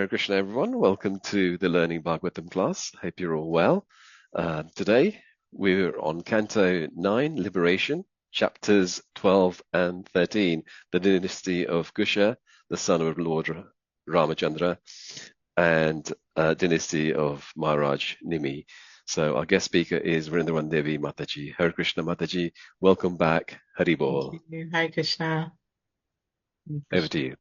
Hare Krishna, everyone. Welcome to the Learning Bhagavatam class. Hope you're all well. Today, we're on Canto 9, Liberation, chapters 12 and 13, the Dynasty of Kuśa, the son of Lord Rāmacandra, and Dynasty of Mahārāja Nimi. So our guest speaker is Vrindavani Devi Mataji. Hare Krishna Mataji, welcome back. Hari Bol. Thank you. Hare Krishna. Over to you.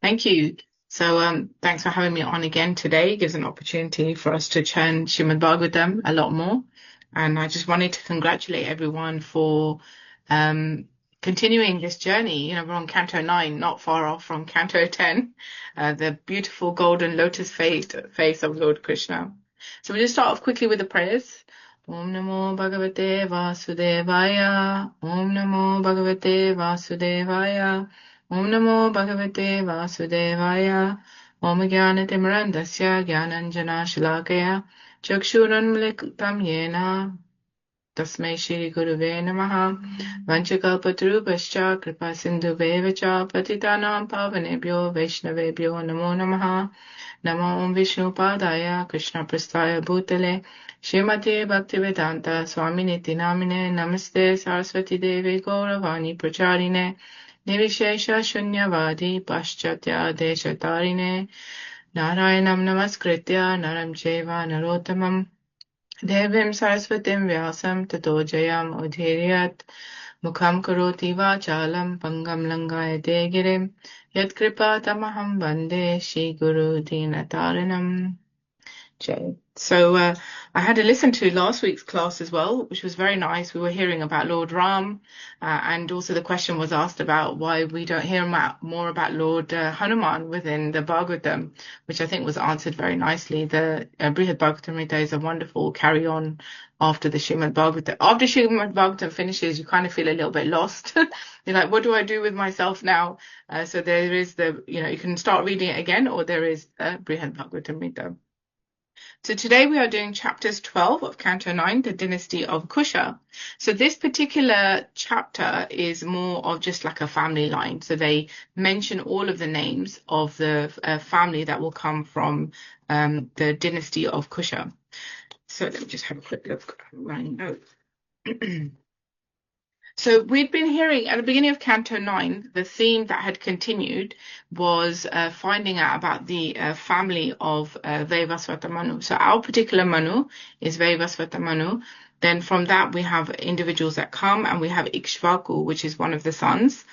Thank you. So thanks for having me on again today. It gives an opportunity for us to churn Śrīmad-Bhāgavatam a lot more. And I just wanted to congratulate everyone for continuing this journey. You know, we're on Canto 9, not far off from Canto 10, the beautiful golden lotus face of Lord Krishna. So we'll just start off quickly with the prayers. Om Namo Bhagavate Vasudevaya. Om Namo Bhagavate Vasudevaya. Om Namo Bhagavate Vasudevaya. Om Jnana-timirandasya Jnananjana Shalakaya Chakshuranmilitam Yena Tasmai Shri Guruve Namaha Vanchakalpatarubhascha Kripa Sindhuvevacha Patitanam Pavanebhyo Vaishnavebhyo Namo Namaha Namo Om Vishnu Padaya Krishna Prasthaya Bhutale Srimate Bhaktivedanta Swaminiti Namine Namaste Saraswati Devi Gauravani Pracharine Nirvishesha Shunyavadi Paschatya Deshatarine Narayanam Namaskritya Naram Cheva Narotamam Devim Saraswatim Vyasam Tato Jayam Udhiriyat Mukham Karoti Vachalam Pangam Langayate Girim Yat Kripa Tamaham Bande Shri Guru Dinataranam. So I had to listen to last week's class as well, which was very nice. We were hearing about Lord Ram, and also the question was asked about why we don't hear more about Lord Hanuman within the Bhagavatam, which I think was answered very nicely. The Vrindavani is a wonderful carry on after the Śrīmad-Bhāgavatam. After Śrīmad-Bhāgavatam finishes, you kind of feel a little bit lost. You're like, what do I do with myself now? So there is you can start reading it again, or there is Vrindavani. So today we are doing chapters 12 of Canto 9, the Dynasty of Kuśa. So this particular chapter is more of just like a family line. So they mention all of the names of the family that will come from the Dynasty of Kuśa. So let me just have a quick look at my notes. So we'd been hearing at the beginning of Canto 9, the theme that had continued was finding out about the family of Vaivasvata Manu. So our particular Manu is Vaivasvata Manu. Then from that we have individuals that come, and we have Ikshvaku, which is one of the sons.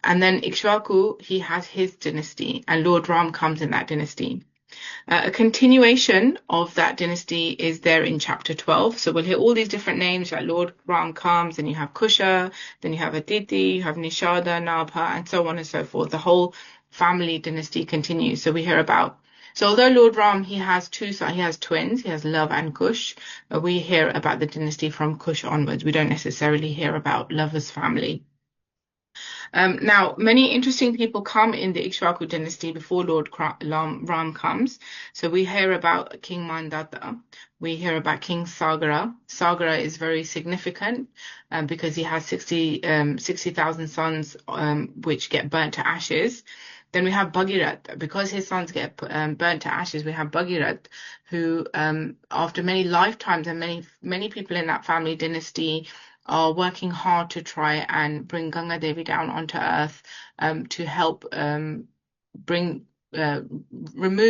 And then Ikshvaku, he has his dynasty, and Lord Ram comes in that dynasty. A continuation of that dynasty is there in chapter 12. So we'll hear all these different names, like Lord Ram comes, and you have Kuśa, then you have Aditi, you have Nishada, Nabha, and so on and so forth. The whole family dynasty continues. So we hear so although Lord Ram, he has he has twins, he has Love and Kush, we hear about the dynasty from Kush onwards. We don't necessarily hear about Lover's family. Now, many interesting people come in the Ikshvaku dynasty before Lord Ram comes. So we hear about King Mandata. We hear about King Sagara. Sagara is very significant because he has 60,000 sons which get burnt to ashes. Then we have Bhagirath. Because his sons get burnt to ashes, we have Bhagirath, who after many lifetimes and many people in that family dynasty are working hard to try and bring Ganga Devi down onto earth to help remove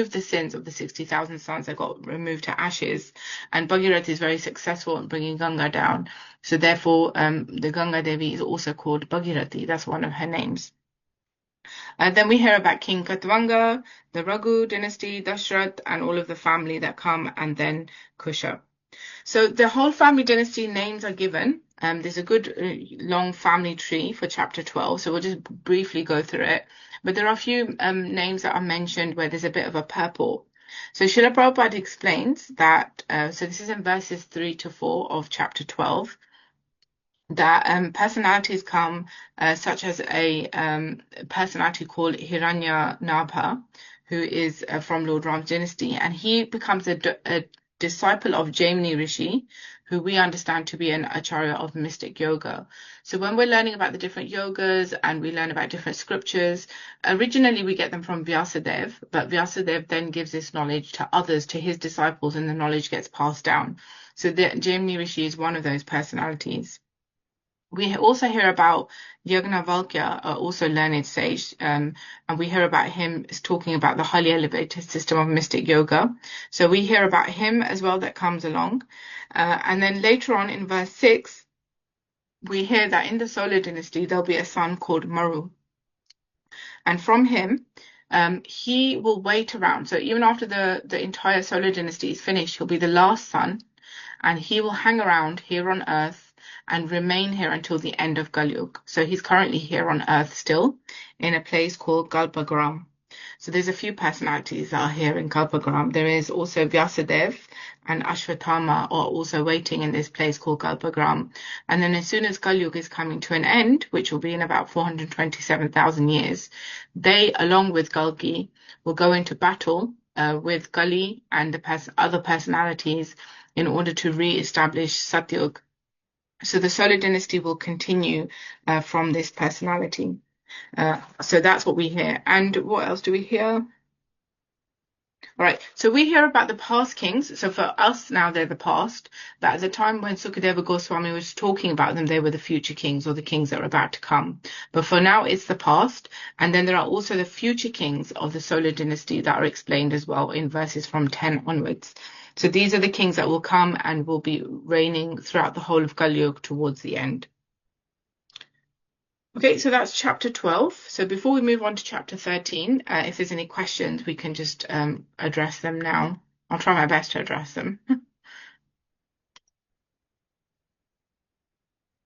the sins of the 60,000 sons that got removed to ashes. And Bhagirath is very successful in bringing Ganga down. So therefore, the Ganga Devi is also called Bhagirathi. That's one of her names. Then we hear about King Katvanga, the Raghu dynasty, Dashrath, and all of the family that come, and then Kuśa. So the whole family dynasty names are given. There's a good long family tree for chapter 12, so we'll just briefly go through it. But there are a few names that are mentioned where there's a bit of a purport. So Srila Prabhupada explains that, so this is in verses 3 to 4 of chapter 12, that personalities come, such as a personality called Hiranya Nabha, who is from Lord Ram's dynasty, and he becomes a disciple of Jaimini Rishi, who we understand to be an acharya of mystic yoga. So when we're learning about the different yogas and we learn about different scriptures, originally we get them from Vyasadeva, but Vyasadeva then gives this knowledge to others, to his disciples, and the knowledge gets passed down. So the Jaimini Rishi is one of those personalities. We also hear about Yagnavalkya, also learned sage, and we hear about him talking about the highly elevated system of mystic yoga. So we hear about him as well that comes along. And then later on in verse 6, we hear that in the solar dynasty, there'll be a son called Maru. And from him, he will wait around. So even after the entire solar dynasty is finished, he'll be the last son, and he will hang around here on earth and remain here until the end of Kalyug. So he's currently here on earth still in a place called Kalpagram. So there's a few personalities that are here in Kalpagram. There is also Vyasadeva and Ashwatthama are also waiting in this place called Kalpagram. And then as soon as Kalyug is coming to an end, which will be in about 427,000 years, they, along with Kalki, will go into battle with Kali and the other personalities in order to re-establish Satyug. So the solar dynasty will continue from this personality. So that's what we hear. And what else do we hear? All right, so we hear about the past kings. So for us now, they're the past. But at the time when Sukadeva Goswami was talking about them, they were the future kings, or the kings that are about to come. But for now, it's the past. And then there are also the future kings of the solar dynasty that are explained as well in verses from 10 onwards. So these are the kings that will come and will be reigning throughout the whole of Kalyug towards the end. Okay, so that's chapter 12. So before we move on to chapter 13, if there's any questions, we can just address them now. I'll try my best to address them.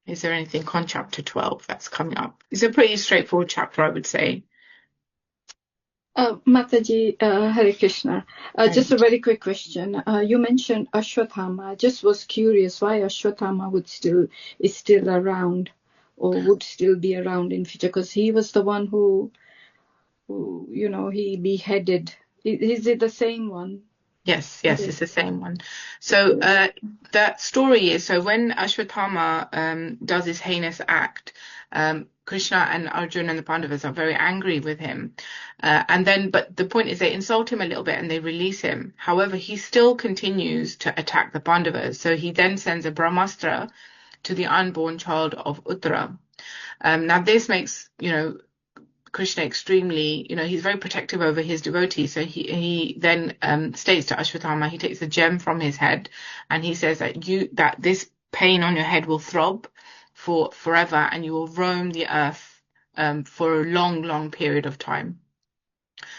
Is there anything on chapter 12 that's coming up? It's a pretty straightforward chapter, I would say. Mataji, Hare Krishna. Just a very quick question. You mentioned Ashwatthama. I just was curious why Ashwatthama is still around, or would still be around in future, because he was the one who he beheaded. Is it the same one? Yes, it's the same one. So that story is, so when Ashwatthama does this heinous act, Krishna and Arjuna and the Pandavas are very angry with him. But the point is they insult him a little bit and they release him. However, he still continues to attack the Pandavas. So he then sends a Brahmastra to the unborn child of Uttara. Now this makes, Krishna extremely, he's very protective over his devotees. So he then states to Ashwatthama, he takes a gem from his head and he says that this pain on your head will throb for forever and you will roam the earth for a long, long period of time.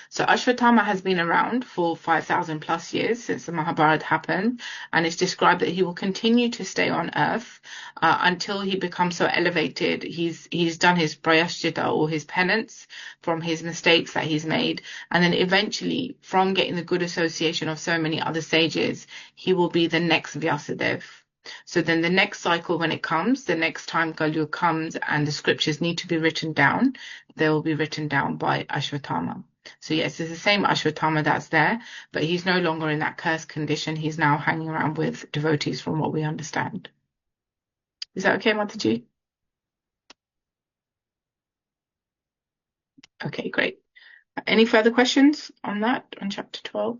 So Ashwatthama has been around for 5,000 plus years since the Mahārāja happened, and it's described that he will continue to stay on earth until he becomes so elevated. He's done his prayaschitta, or his penance, from his mistakes that he's made, and then eventually, from getting the good association of so many other sages, he will be the next Vyasadeva. So then the next cycle, when it comes, the next time Kalyug comes and the scriptures need to be written down, they will be written down by Ashwatthama. So yes, it's the same Ashwatthama that's there, but he's no longer in that cursed condition. He's now hanging around with devotees from what we understand. Is that okay, Mataji? Okay, great. Any further questions on that, on chapter 12?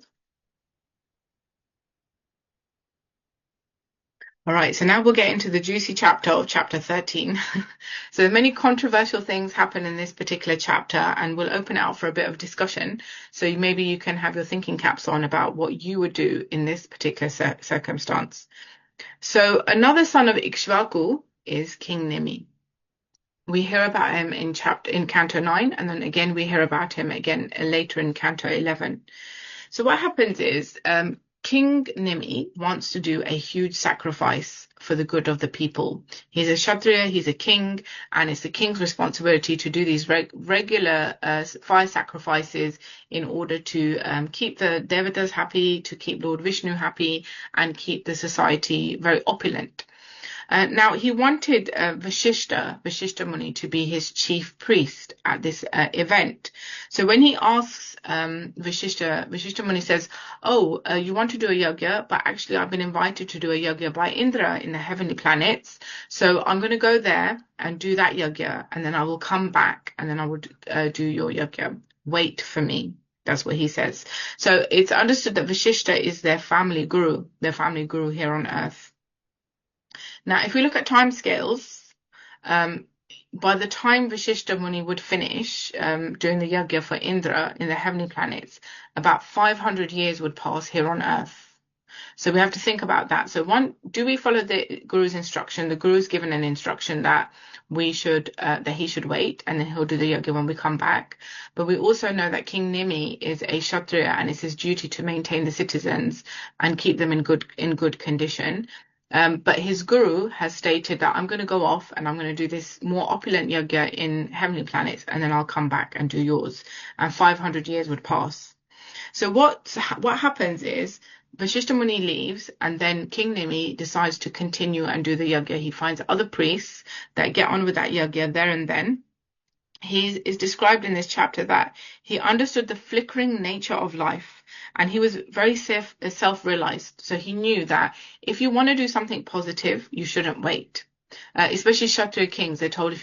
All right, so now we'll get into the juicy chapter of chapter 13. So many controversial things happen in this particular chapter, and we'll open it out for a bit of discussion. So maybe you can have your thinking caps on about what you would do in this particular circumstance. So another son of Ikshvaku is King Nimi. We hear about him in Canto 9, and then again we hear about him again later in Canto 11. So what happens is King Nimi wants to do a huge sacrifice for the good of the people. He's a Kshatriya, he's a king, and it's the king's responsibility to do these regular fire sacrifices in order to keep the devatas happy, to keep Lord Vishnu happy, and keep the society very opulent. Now, he wanted Vashishta Muni, to be his chief priest at this event. So when he asks Vashishta Muni says, "Oh, you want to do a yajna, but actually I've been invited to do a yajna by Indra in the heavenly planets. So I'm going to go there and do that yajna, and then I will come back, and then I will do your yajna. Wait for me." That's what he says. So it's understood that Vashishta is their family guru here on earth. Now, if we look at timescales, by the time Vashishta Muni would finish doing the yajna for Indra in the heavenly planets, about 500 years would pass here on earth. So we have to think about that. So do we follow the Guru's instruction? The Guru's given an instruction that he should wait, and then he'll do the yajna when we come back. But we also know that King Nimi is a Kshatriya, and it's his duty to maintain the citizens and keep them in good condition. But his guru has stated that I'm going to go off and I'm going to do this more opulent yajna in heavenly planets, and then I'll come back and do yours. And 500 years would pass. So what happens is Vashishta Muni leaves, and then King Nimi decides to continue and do the yajna. He finds other priests that get on with that yajna there and then. He is described in this chapter that he understood the flickering nature of life, and he was very self-realized. So he knew that if you want to do something positive, you shouldn't wait. Especially Kshatriya kings, they're told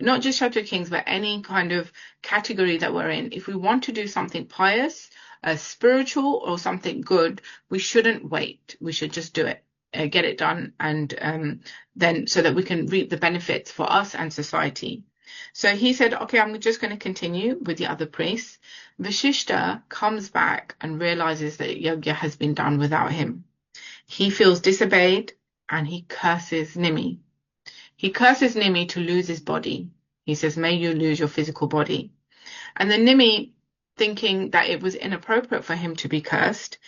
not just Kshatriya kings, but any kind of category that we're in, if we want to do something pious, spiritual, or something good, we shouldn't wait. We should just do it, get it done, and then so that we can reap the benefits for us and society. So he said, okay, I'm just going to continue with the other priests. Vashishta comes back and realizes that yajna has been done without him. He feels disobeyed, and he curses Nimi. He curses Nimi to lose his body. He says, may you lose your physical body. And then Nimi, thinking that it was inappropriate for him to be cursed,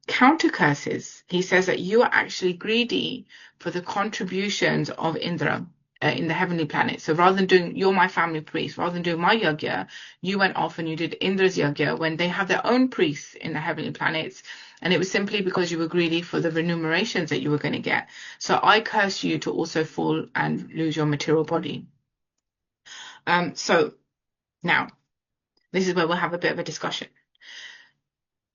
counter curses. He says that you are actually greedy for the contributions of Indra in the heavenly planet. So rather than doing, you're my family priest, rather than doing my yajna, you went off and you did Indra's yajna when they have their own priests in the heavenly planets. And it was simply because you were greedy for the remunerations that you were going to get. So I curse you to also fall and lose your material body. So now, this is where we'll have a bit of a discussion.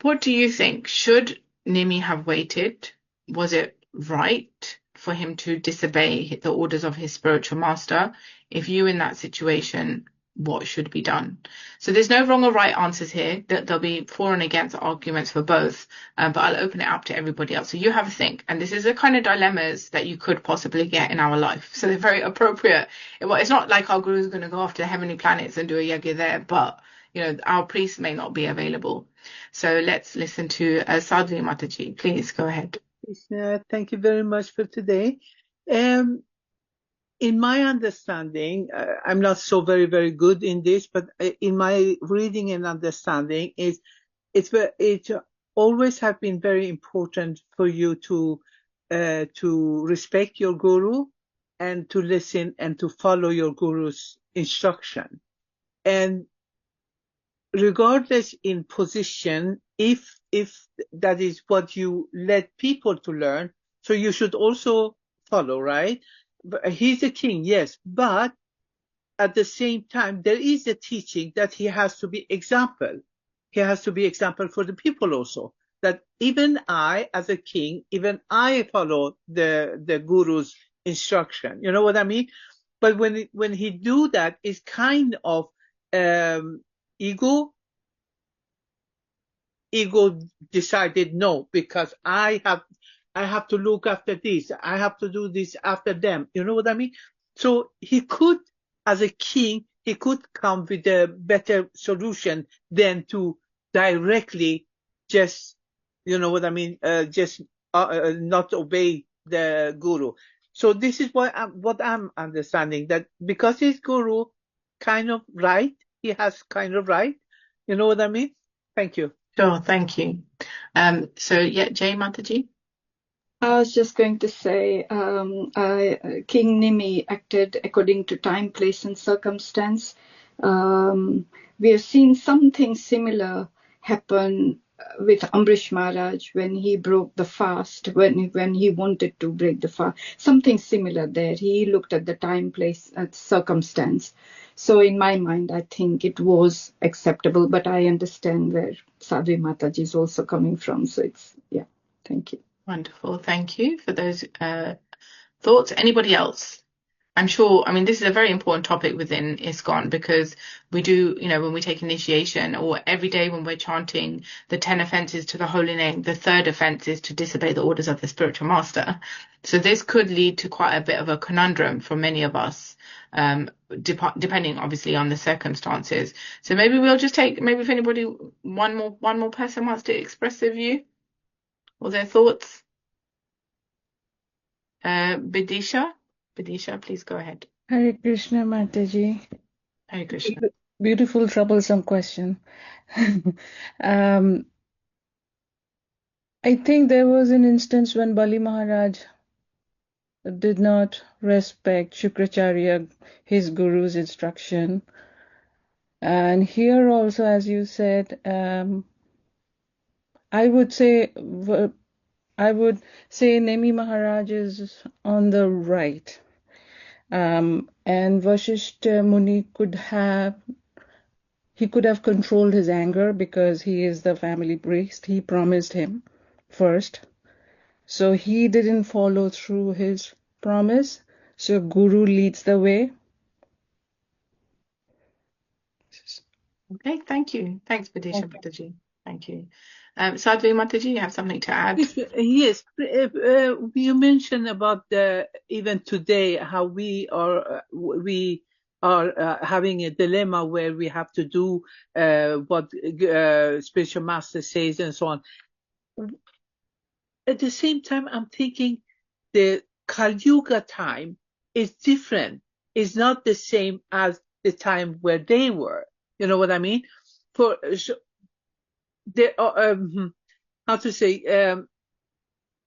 What do you think? Should Nimi have waited? Was it right for him to disobey the orders of his spiritual master? If you in that situation, what should be done? So there's no wrong or right answers here. There'll be for and against arguments for both, but I'll open it up to everybody else. So you have a think. And this is the kind of dilemmas that you could possibly get in our life. So they're very appropriate. It's not like our guru is going to go off to the heavenly planets and do a yajna there, but our priests may not be available. So let's listen to Sadhvi Mataji. Please go ahead. Thank you very much for today. In my understanding, I'm not so very, very good in this, but in my reading and understanding, it always have been very important for you to respect your guru and to listen and to follow your guru's instruction. And regardless in position, if that is what you led people to learn, so you should also follow, right? He's a king, yes, but at the same time, there is a teaching that he has to be example. He has to be example for the people also. That even I, as a king, even I follow the guru's instruction. You know what I mean? But when he do that, it's kind of ego decided no, because I have to look after this. I have to do this after them. You know what I mean? So he could, as a king, he could come with a better solution than to directly just, you know what I mean, not obey the guru. So this is what I'm understanding, that because his guru kind of right, he has kind of right. You know what I mean? Thank you. Sure, thank you. Jai Mataji. I was just going to say, King Nimi acted according to time, place, and circumstance. We have seen something similar happen with Ambrish Maharaj when he broke the fast, when he wanted to break the fast, something similar there. He looked at the time, place, and circumstance. So in my mind, I think it was acceptable, but I understand where Sadhvi Mataji is also coming from. So it's, yeah, thank you. Wonderful. Thank you for those thoughts. Anybody else? I'm sure, I mean, this is a very important topic within ISKCON because we do, when we take initiation or every day when we're chanting the 10 offenses to the holy name, the third offense is to disobey the orders of the spiritual master. So this could lead to quite a bit of a conundrum for many of us, depending obviously on the circumstances. So maybe we'll just maybe if anybody, one more person wants to express their view or their thoughts. Bidisha, please go ahead. Hare Krishna, Mataji. Hare Krishna. Beautiful, troublesome question. I think there was an instance when Bali Maharaj did not respect Shukracharya, his guru's instruction. And here also, as you said, I would say Nimi Maharaj is on the right. And Vasishtha Muni could have controlled his anger because he is the family priest. He promised him first. So he didn't follow through his promise. So Guru leads the way. Okay, thank you. Thanks, Bidisha Mataji. Thank you. Sadhvi Mataji, you have something to add? Yes, you mentioned about even today how we are having a dilemma where we have to do what spiritual master says and so on. At the same time, I'm thinking the Kali Yuga time is different. It's not the same as the time where they were. You know what I mean?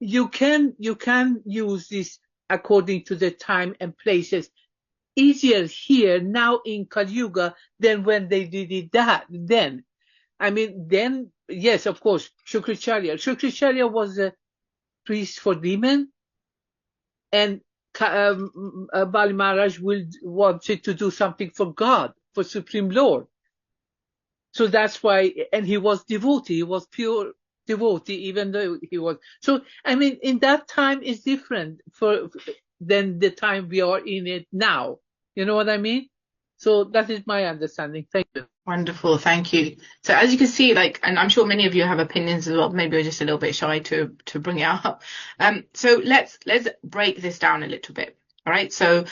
You can use this according to the time and places easier here now in Kali Yuga than when they did it then. I mean, then, yes, of course, Shukracharya was a priest for demon, and Bali Maharaj wanted to do something for God, for Supreme Lord. So that's why, and he was devotee, he was pure devotee, even though he was. So, I mean, in that time is different than the time we are in it now. You know what I mean? So that is my understanding. Thank you. Wonderful, thank you. So as you can see, and I'm sure many of you have opinions as well, maybe we're just a little bit shy to bring it up. So let's break this down a little bit. All right, so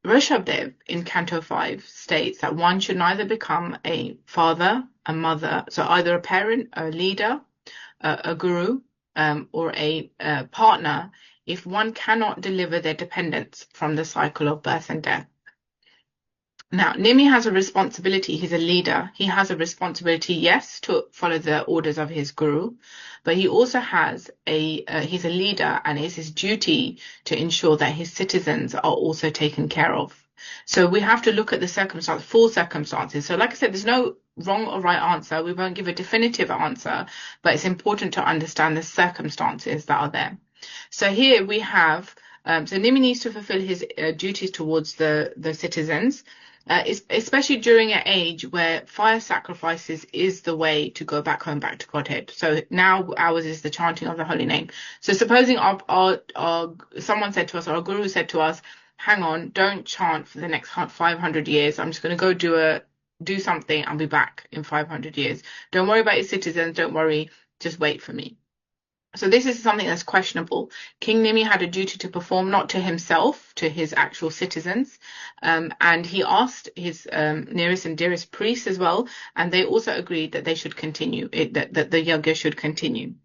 Rishabdev in Canto 5 states that one should neither become a father, a mother, so either a parent, a leader, a guru, or a partner if one cannot deliver their dependents from the cycle of birth and death. Now, Nimi has a responsibility. He's a leader. He has a responsibility, yes, to follow the orders of his guru, but he also has he's a leader, and it's his duty to ensure that his citizens are also taken care of. So we have to look at the full circumstances. So like I said, there's no wrong or right answer. We won't give a definitive answer, but it's important to understand the circumstances that are there. So here we have, so Nimi needs to fulfill his duties towards the citizens. Especially during an age where fire sacrifices is the way to go back home, back to Godhead. So now ours is the chanting of the holy name. So supposing someone said to us, or our guru said to us, hang on, don't chant for the next 500 years. I'm just going to go do something. I'll be back in 500 years. Don't worry about your citizens. Don't worry. Just wait for me. So this is something that's questionable. King Nimi had a duty to perform, not to himself, to his actual citizens. And he asked his nearest and dearest priests as well, and they also agreed that they should continue, that the yajna should continue.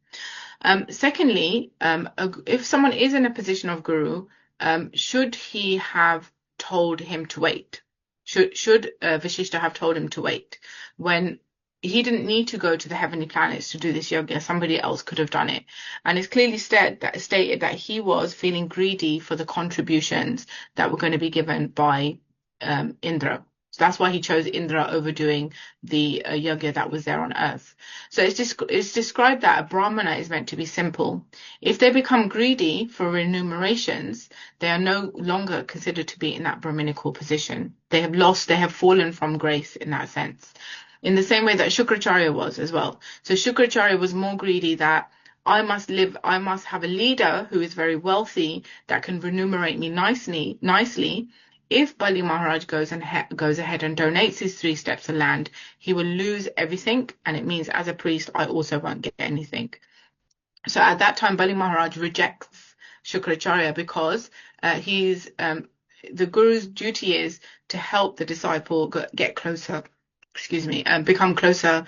Secondly, if someone is in a position of guru, should he have told him to wait? Should Vasishtha have told him to wait? When he didn't need to go to the heavenly planets to do this yoga. Somebody else could have done it. And it's clearly stated that he was feeling greedy for the contributions that were going to be given by Indra. So that's why he chose Indra over doing the yajna that was there on earth. So it's described that a brahmana is meant to be simple. If they become greedy for remunerations, they are no longer considered to be in that brahminical position. They have fallen from grace in that sense. In the same way that Shukracharya was as well. So Shukracharya was more greedy that I must have a leader who is very wealthy that can remunerate me nicely. If Bali Maharaj goes ahead and donates his 3 steps of land, he will lose everything, and it means as a priest, I also won't get anything. So at that time, Bali Maharaj rejects Shukracharya because the Guru's duty is to help the disciple get closer, become closer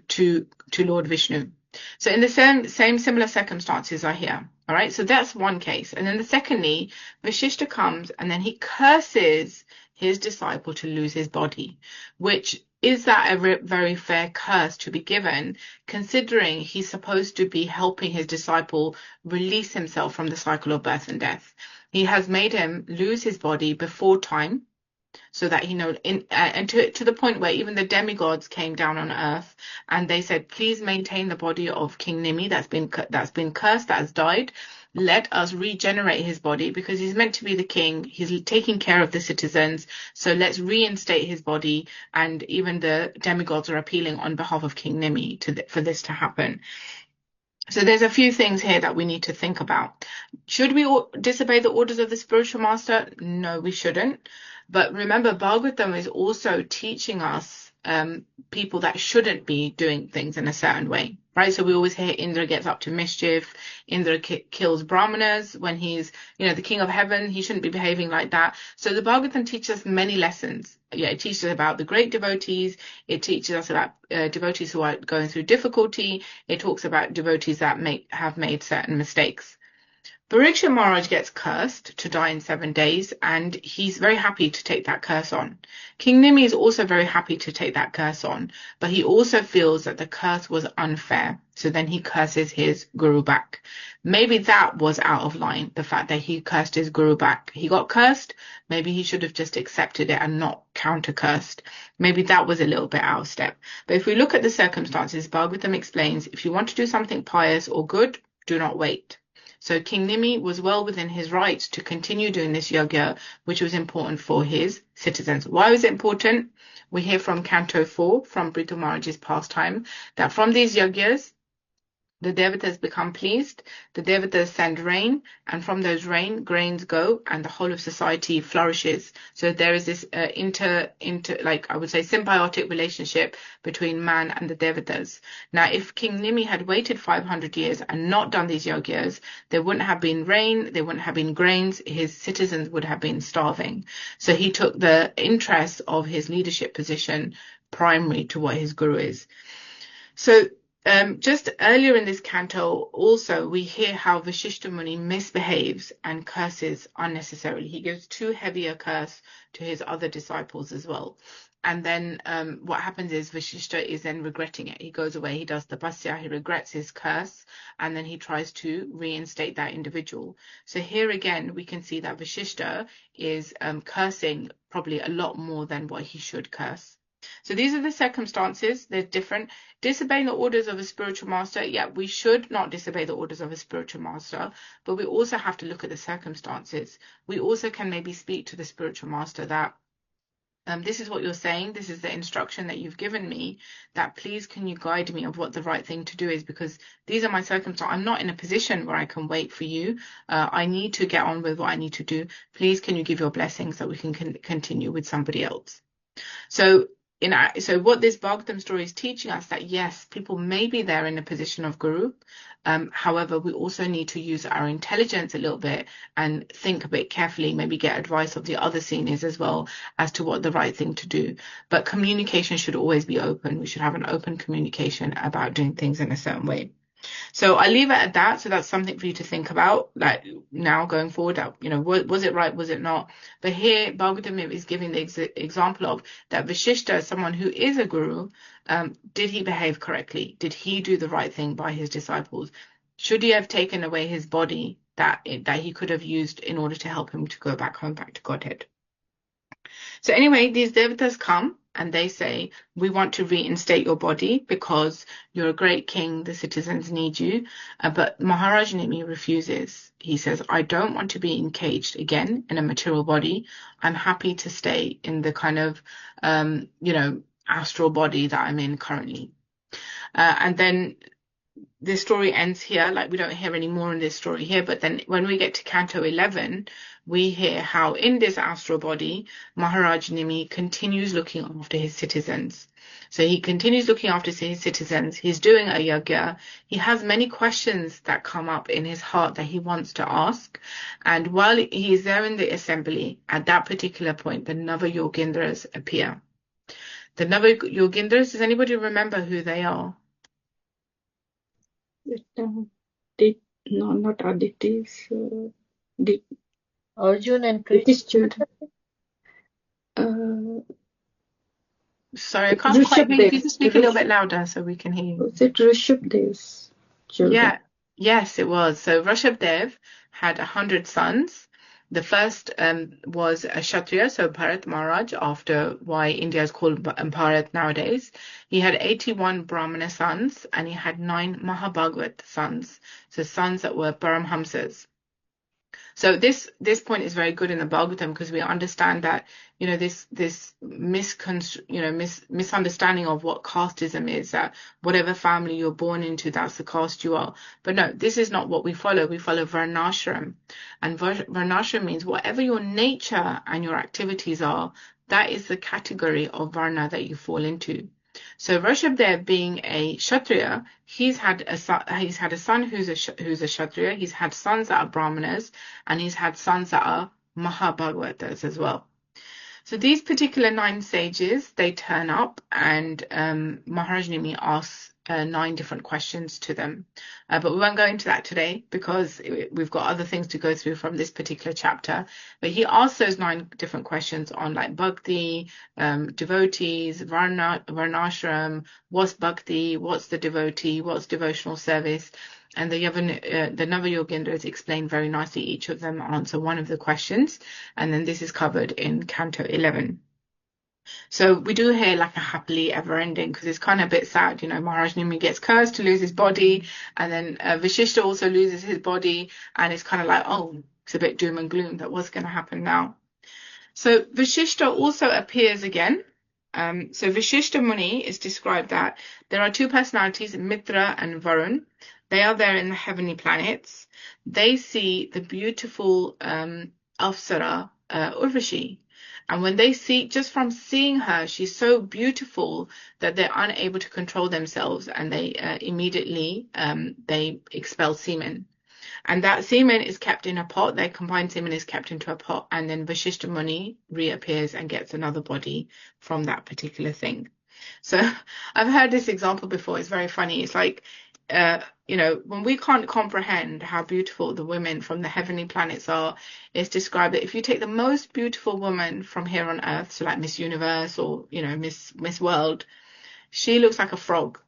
to Lord Vishnu. So in the same similar circumstances are here. All right, so that's one case. And then secondly, Vashishta comes and then he curses his disciple to lose his body, which is that a very fair curse to be given, considering he's supposed to be helping his disciple release himself from the cycle of birth and death. He has made him lose his body before time, so that and to the point where even the demigods came down on earth and they said, please maintain the body of King Nimi that's been cursed, that has died. Let us regenerate his body because he's meant to be the king. He's taking care of the citizens. So let's reinstate his body. And even the demigods are appealing on behalf of King Nimi for this to happen. So there's a few things here that we need to think about. Should we disobey the orders of the spiritual master? No, we shouldn't. But remember, Bhagavatam is also teaching us people that shouldn't be doing things in a certain way, right? So we always hear Indra gets up to mischief. Indra kills brahmanas when he's, the king of heaven. He shouldn't be behaving like that. So the Bhagavatam teaches us many lessons. Yeah, it teaches us about the great devotees. It teaches us about devotees who are going through difficulty. It talks about devotees that have made certain mistakes. Parikshit Maharaj gets cursed to die in 7 days, and he's very happy to take that curse on. King Nimi is also very happy to take that curse on, but he also feels that the curse was unfair, so then he curses his guru back. Maybe that was out of line, the fact that he cursed his guru back. He got cursed, maybe he should have just accepted it and not counter-cursed. Maybe that was a little bit out of step. But if we look at the circumstances, Bhagavatam explains, if you want to do something pious or good, do not wait. So King Nimi was well within his rights to continue doing this yajna, which was important for his citizens. Why was it important? We hear from Canto 4, from Prithu Maharaj's pastime, that from these yajnas, the devatas become pleased, the devatas send rain, and from those rain, grains go, and the whole of society flourishes. So there is this symbiotic relationship between man and the devatas. Now, if King Nimi had waited 500 years and not done these yajnas, there wouldn't have been rain, there wouldn't have been grains, his citizens would have been starving. So he took the interest of his leadership position primary to what his guru is. So just earlier in this canto, also, we hear how Vashishta Muni misbehaves and curses unnecessarily. He gives too heavy a curse to his other disciples as well. And then what happens is Vashishta is then regretting it. He goes away, he does tapasya, he regrets his curse, and then he tries to reinstate that individual. So here again, we can see that Vashishta is cursing probably a lot more than what he should curse. So these are the circumstances. They're different. Disobeying the orders of a spiritual master. Yeah, we should not disobey the orders of a spiritual master, but we also have to look at the circumstances. We also can maybe speak to the spiritual master that this is what you're saying. This is the instruction that you've given me, that please can you guide me of what the right thing to do is, because these are my circumstances. I'm not in a position where I can wait for you. I need to get on with what I need to do. Please can you give your blessings so we can continue with somebody else. So what this Bhagavatam story is teaching us, that yes, people may be there in a position of guru. However, we also need to use our intelligence a little bit and think a bit carefully, maybe get advice of the other seniors as well as to what the right thing to do. But communication should always be open. We should have an open communication about doing things in a certain way. So I leave it at that. So that's something for you to think about, like now going forward, was it right? Was it not? But here Bhagavatam is giving the example of that Vashishta, someone who is a guru, did he behave correctly? Did he do the right thing by his disciples? Should he have taken away his body that he could have used in order to help him to go back home, back to Godhead? So anyway, these devatas come and they say, we want to reinstate your body because you're a great king, the citizens need you. But Mahārāja Nimi refuses. He says, I don't want to be encaged again in a material body. I'm happy to stay in the kind of, astral body that I'm in currently. And then this story ends here. Like, we don't hear any more in this story here, but then when we get to Canto 11, we hear how in this astral body, Mahārāja Nimi continues looking after his citizens. So he continues looking after his citizens. He's doing a yajna. He has many questions that come up in his heart that he wants to ask. And while he is there in the assembly, at that particular point, the Nava-yogindras appear. The Nava-yogindras, does anybody remember who they are? Not Aditi's. Arjun and Krishna. Sorry, I can't quite hear you. Can you speak a little bit louder so we can hear you? Was it Rishabdev's children? Yeah, yes, it was. So Rishabdev had 100 sons. The first was a Kshatriya, so Bharat Maharaj, after why India is called Bharat nowadays. He had 81 Brahmana sons and he had 9 Mahabhagavat sons, so sons that were Paramhamsas. So this point is very good in the Bhagavatam because we understand that, this misunderstanding of what casteism is, that whatever family you're born into, that's the caste you are. But no, this is not what we follow. We follow Varnashram. And Varnashram means whatever your nature and your activities are, that is the category of Varna that you fall into. So Rishabdev being a Kshatriya, he's had a son who's a Kshatriya, he's had sons that are Brahmanas, and he's had sons that are Mahabhagavatas as well. So these particular 9 sages, they turn up and Mahārāja Nimi asks 9 different questions to them. But we won't go into that today because we've got other things to go through from this particular chapter. But he asks those 9 different questions on like bhakti, devotees, varnashram, what's bhakti, what's the devotee, what's devotional service. And the Nava-yogindras explain very nicely. Each of them answer one of the questions. And then this is covered in Canto 11. So we do hear like a happily ever ending because it's kind of a bit sad. Mahārāja Nimi gets cursed to lose his body. And then Vasishtha also loses his body. And it's kind of like, oh, it's a bit doom and gloom that what's going to happen now. So Vasishtha also appears again. So Vasishtha Muni is described that there are 2 personalities, Mitra and Varun. They are there in the heavenly planets. They see the beautiful Apsara Urvashi. And when they see, just from seeing her, she's so beautiful that they're unable to control themselves and they immediately they expel semen. And that semen is kept in a pot. Their combined semen is kept into a pot. And then Vasishtha Muni reappears and gets another body from that particular thing. So I've heard this example before. It's very funny. It's like, when we can't comprehend how beautiful the women from the heavenly planets are, it's described that if you take the most beautiful woman from here on earth, so like Miss Universe or, Miss World, she looks like a frog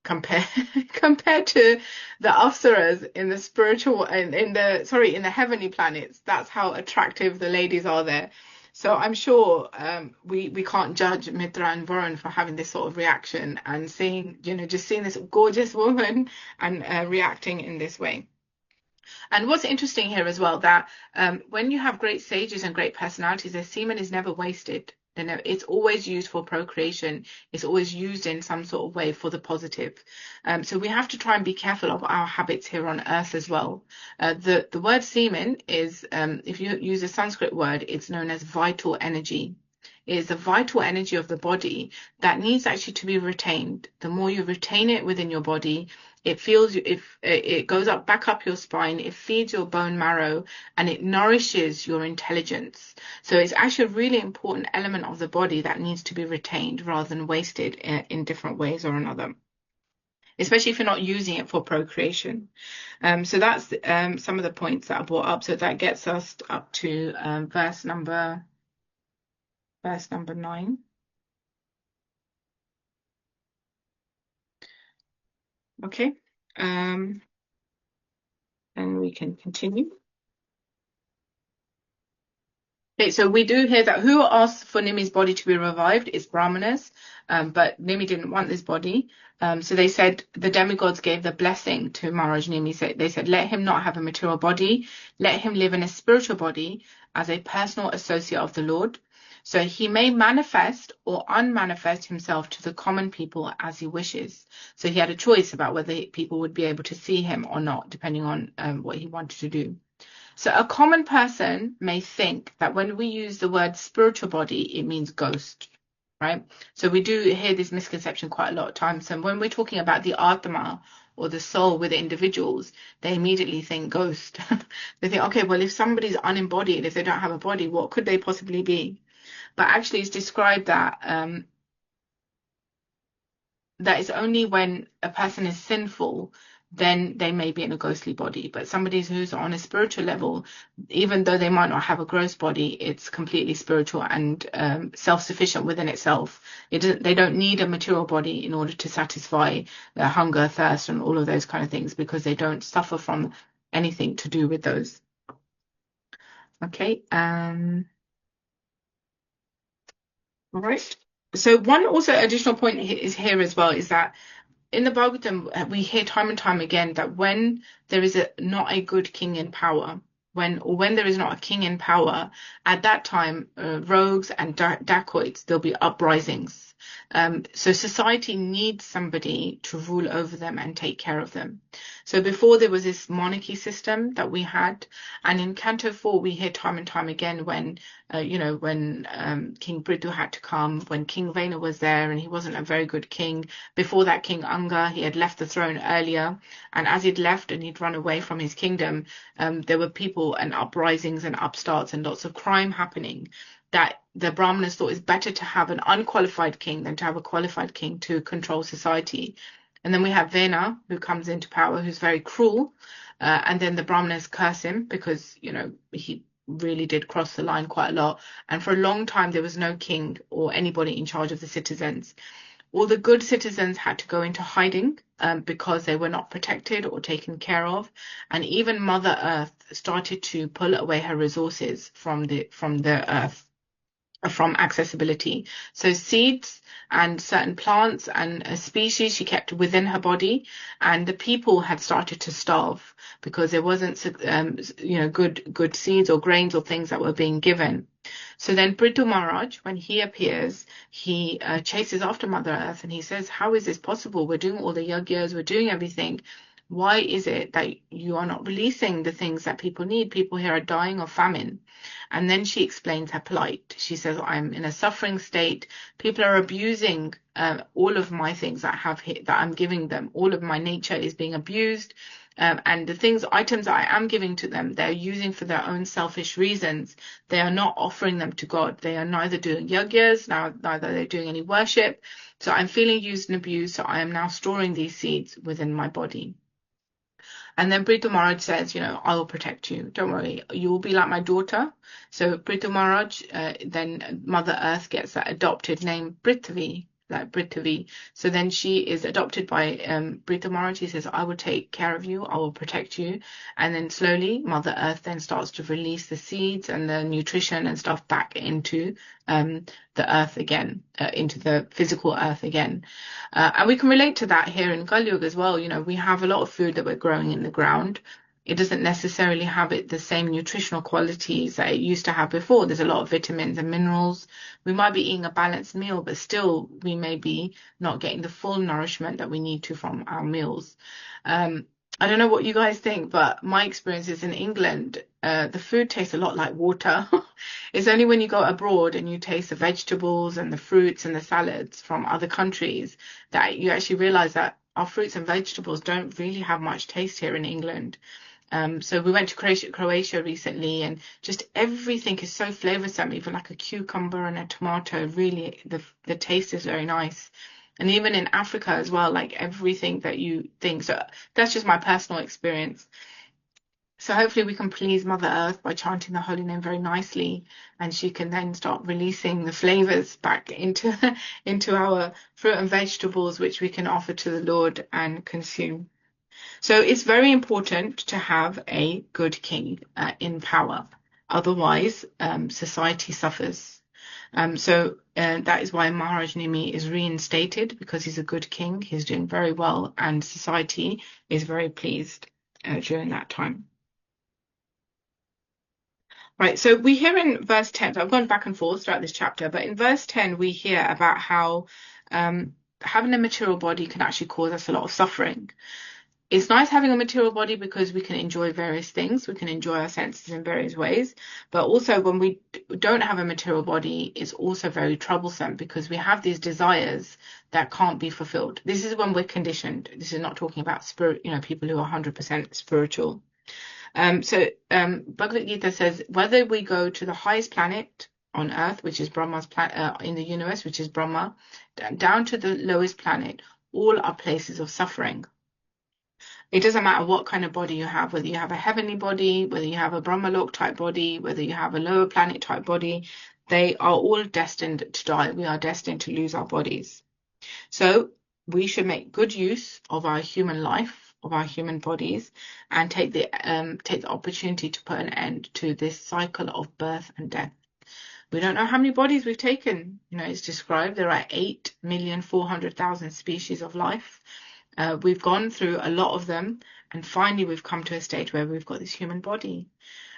compared to the Apsaras in the spiritual, in the heavenly planets. That's how attractive the ladies are there. So I'm sure we can't judge Mitra and Varun for having this sort of reaction and seeing this gorgeous woman and reacting in this way. And what's interesting here as well, that when you have great sages and great personalities, their semen is never wasted. It's always used for procreation. It's always used in some sort of way for the positive. So we have to try and be careful of our habits here on earth as well. The word semen is, if you use a Sanskrit word, it's known as vital energy. It is the vital energy of the body that needs actually to be retained. The more you retain it within your body, it goes back up your spine, it feeds your bone marrow, and it nourishes your intelligence. So it's actually a really important element of the body that needs to be retained rather than wasted in different ways or another, especially if you're not using it for procreation. So that's some of the points that are brought up. So that gets us up to verse number 9. Okay. And we can continue. Okay, so we do hear that who asked for Nimi's body to be revived is Brahmanas, but Nimi didn't want this body. So they said the demigods gave the blessing to Mahārāja Nimi. They said, let him not have a material body, let him live in a spiritual body as a personal associate of the Lord. So he may manifest or unmanifest himself to the common people as he wishes. So he had a choice about whether people would be able to see him or not, depending on what he wanted to do. So a common person may think that when we use the word spiritual body, it means ghost, right? So we do hear this misconception quite a lot of times. And when we're talking about the Atma or the soul with individuals, they immediately think ghost. They think, okay, well, if somebody's unembodied, if they don't have a body, what could they possibly be? But actually it's described that that is only when a person is sinful, then they may be in a ghostly body. But somebody who's on a spiritual level, even though they might not have a gross body, it's completely spiritual and self-sufficient within itself. They don't need a material body in order to satisfy their hunger, thirst, and all of those kind of things, because they don't suffer from anything to do with those. Okay. All right. So one also additional point is here as well is that in the Bhagavatam, we hear time and time again that when there is not a good king in power, when there is not a king in power, at that time, rogues and dacoits, there'll be uprisings. So society needs somebody to rule over them and take care of them. So before there was this monarchy system that we had, and in Canto 4 we hear time and time again when King Prithu had to come, when King Vena was there and he wasn't a very good king. Before that, King Anga, he had left the throne earlier, and as he'd left and he'd run away from his kingdom, there were people and uprisings and upstarts and lots of crime happening, that the Brahmanas thought it's better to have an unqualified king than to have a qualified king to control society. And then we have Vena, who comes into power, who's very cruel, and then the Brahmanas curse him because, he really did cross the line quite a lot. And for a long time, there was no king or anybody in charge of the citizens. All the good citizens had to go into hiding because they were not protected or taken care of. And even Mother Earth started to pull away her resources from the earth, from accessibility. So seeds and certain plants and a species she kept within her body, and the people had started to starve because there wasn't good seeds or grains or things that were being given. So then Prithu Maharaj, when he appears, he chases after Mother Earth and he says, how is this possible? We're doing all the yagyas, we're doing everything. Why is it that you are not releasing the things that people need? People here are dying of famine. And then she explains her plight. She says, I'm in a suffering state. People are abusing all of my things that I have here, that I'm giving them. All of my nature is being abused. And the items that I am giving to them, they're using for their own selfish reasons. They are not offering them to God. They are neither doing yagyas, neither are they doing any worship. So I'm feeling used and abused. So I am now storing these seeds within my body. And then Prithu Maharaj says, I will protect you. Don't worry. You will be like my daughter. So Prithu Maharaj, then Mother Earth gets that adopted name Prithvi, like Prithvi. So then she is adopted by Prithu Maharaj. He says, I will take care of you. I will protect you. And then slowly Mother Earth then starts to release the seeds and the nutrition and stuff back into the earth again, into the physical earth again. And we can relate to that here in Kali Yuga as well. We have a lot of food that we're growing in the ground. It doesn't necessarily have the same nutritional qualities that it used to have before. There's a lot of vitamins and minerals. We might be eating a balanced meal, but still we may be not getting the full nourishment that we need to from our meals. I don't know what you guys think, but my experience is in England, the food tastes a lot like water. It's only when you go abroad and you taste the vegetables and the fruits and the salads from other countries that you actually realize that our fruits and vegetables don't really have much taste here in England. So we went to Croatia recently, and just everything is so flavorsome, even like a cucumber and a tomato. Really, the taste is very nice. And even in Africa as well, like everything that you think. So that's just my personal experience. So hopefully we can please Mother Earth by chanting the holy name very nicely, and she can then start releasing the flavors back into our fruit and vegetables, which we can offer to the Lord and consume. So it's very important to have a good king in power. Otherwise, society suffers. So that is why Mahārāja Nimi is reinstated, because he's a good king. He's doing very well, and society is very pleased during that time. Right, so we hear in verse 10, so I've gone back and forth throughout this chapter, but in verse 10 we hear about how having a material body can actually cause us a lot of suffering. It's nice having a material body because we can enjoy various things, we can enjoy our senses in various ways, but also when we don't have a material body, it's also very troublesome because we have these desires that can't be fulfilled. This is when we're conditioned. This is not talking about spirit, people who are 100% spiritual. Bhagavad Gita says, whether we go to the highest planet on earth, which is Brahma's planet, in the universe, which is Brahma, down to the lowest planet, all are places of suffering. It doesn't matter what kind of body you have, whether you have a heavenly body, whether you have a Brahmalok type body, whether you have a lower planet type body, they are all destined to die. We are destined to lose our bodies. So we should make good use of our human life, of our human bodies, and take the opportunity to put an end to this cycle of birth and death. We don't know how many bodies we've taken. It's described there are 8,400,000 species of life. We've gone through a lot of them, and finally we've come to a stage where we've got this human body.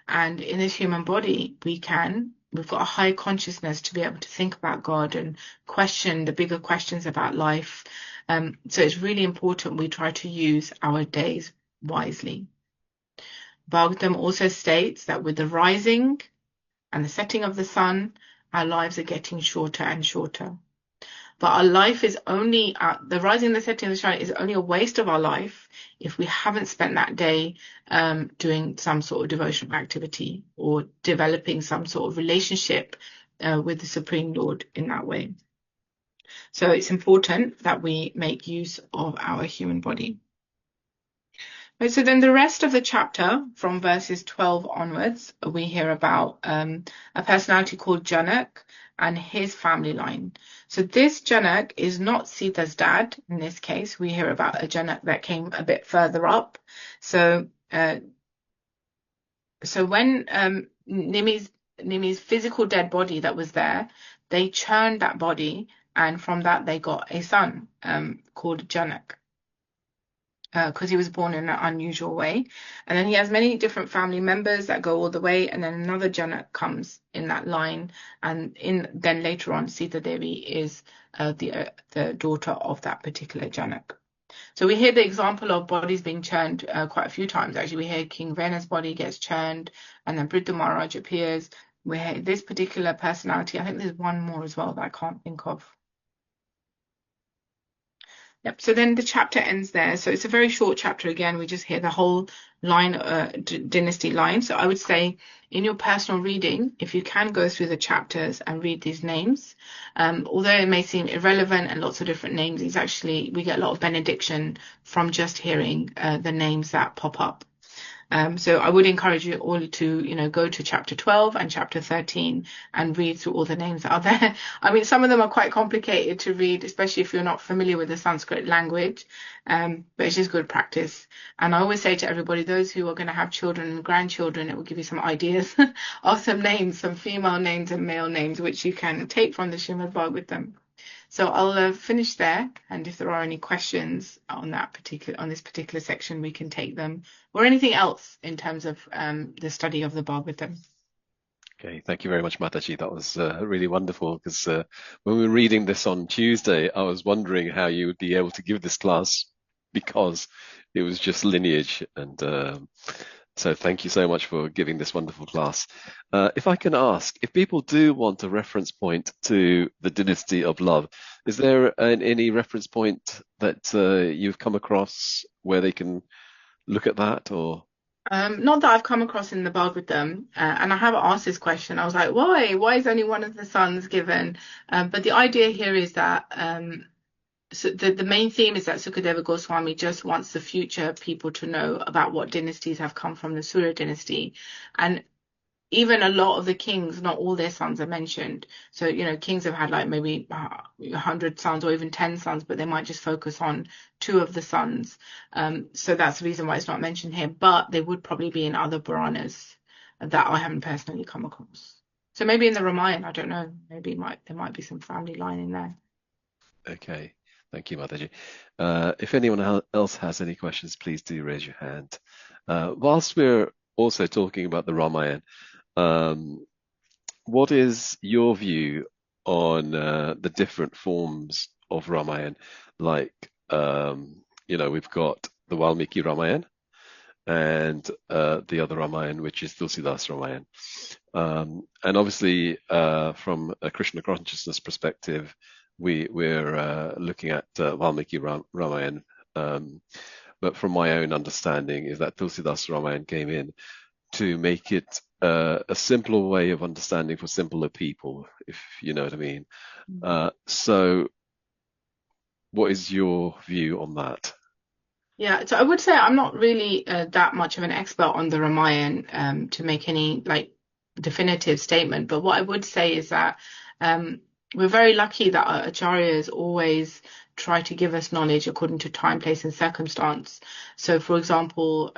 And in this human body, we've got a high consciousness to be able to think about God and question the bigger questions about life. So it's really important we try to use our days wisely. Bhagavatam also states that with the rising and the setting of the sun, our lives are getting shorter and shorter. But our life is only, the rising and the setting of the sun is only a waste of our life if we haven't spent that day doing some sort of devotional activity or developing some sort of relationship with the Supreme Lord in that way. So it's important that we make use of our human body. Right, so then the rest of the chapter, from verses 12 onwards, we hear about a personality called Janak and his family line. So this Janak is not Sita's dad. In this case, we hear about a Janak that came a bit further up. So when Nimi's physical dead body that was there, they churned that body, and from that they got a son called Janak. Because he was born in an unusual way. And then he has many different family members that go all the way, and then another Janak comes in that line, and then later on Sita Devi is the daughter of that particular Janak. So we hear the example of bodies being churned quite a few times. Actually, we hear King Vena's body gets churned, and then Vriddha Maharaj appears. We hear this particular personality. I think there's one more as well that I can't think of. Yep. So then the chapter ends there. So it's a very short chapter again. We just hear the whole line, dynasty line. So I would say in your personal reading, if you can go through the chapters and read these names, although it may seem irrelevant and lots of different names, it's actually, we get a lot of benediction from just hearing the names that pop up. So I would encourage you all to, go to chapter 12 and chapter 13 and read through all the names that are there. I mean, some of them are quite complicated to read, especially if you're not familiar with the Sanskrit language, but it's just good practice. And I always say to everybody, those who are going to have children and grandchildren, it will give you some ideas of some names, some female names and male names, which you can take from the Śrīmad-Bhāgavatam. So I'll finish there, and if there are any questions on this particular section, we can take them, or anything else in terms of the study of the Bhāgavatam. Okay, thank you very much, Mataji. That was really wonderful, because when we were reading this on Tuesday, I was wondering how you would be able to give this class, because it was just lineage. And so thank you so much for giving this wonderful class. If I can ask, if people do want a reference point to the Dynasty of Love, is there any reference point that you've come across where they can look at that? Or not that I've come across in the Bhāgavatam, and I have asked this question. I was like, why is only one of the sons given? But the idea here is that so the main theme is that Sukadeva Goswami just wants the future people to know about what dynasties have come from the Surya dynasty. And even a lot of the kings, not all their sons are mentioned. So, kings have had like maybe 100 sons or even 10 sons, but they might just focus on 2 of the sons. So that's the reason why it's not mentioned here, but they would probably be in other Puranas. that I haven't personally come across. So maybe in the Ramayana, I don't know, maybe there might be some family line in there. Okay, thank you, Mataji. If anyone else has any questions, please do raise your hand. Whilst we're also talking about the Ramayana, what is your view on the different forms of Ramayana? Like, we've got the Valmiki Ramayana and the other Ramayana, which is Tulsidas Ramayana. And obviously, from a Krishna consciousness perspective, we're looking at Valmiki Ramayana. But from my own understanding is that Tulsidas Ramayana came in to make it a simpler way of understanding for simpler people, if you know what I mean. So what is your view on that? Yeah, so I would say I'm not really that much of an expert on the Ramayana to make any like definitive statement, but what I would say is that we're very lucky that our acharyas always try to give us knowledge according to time, place, and circumstance. So, for example,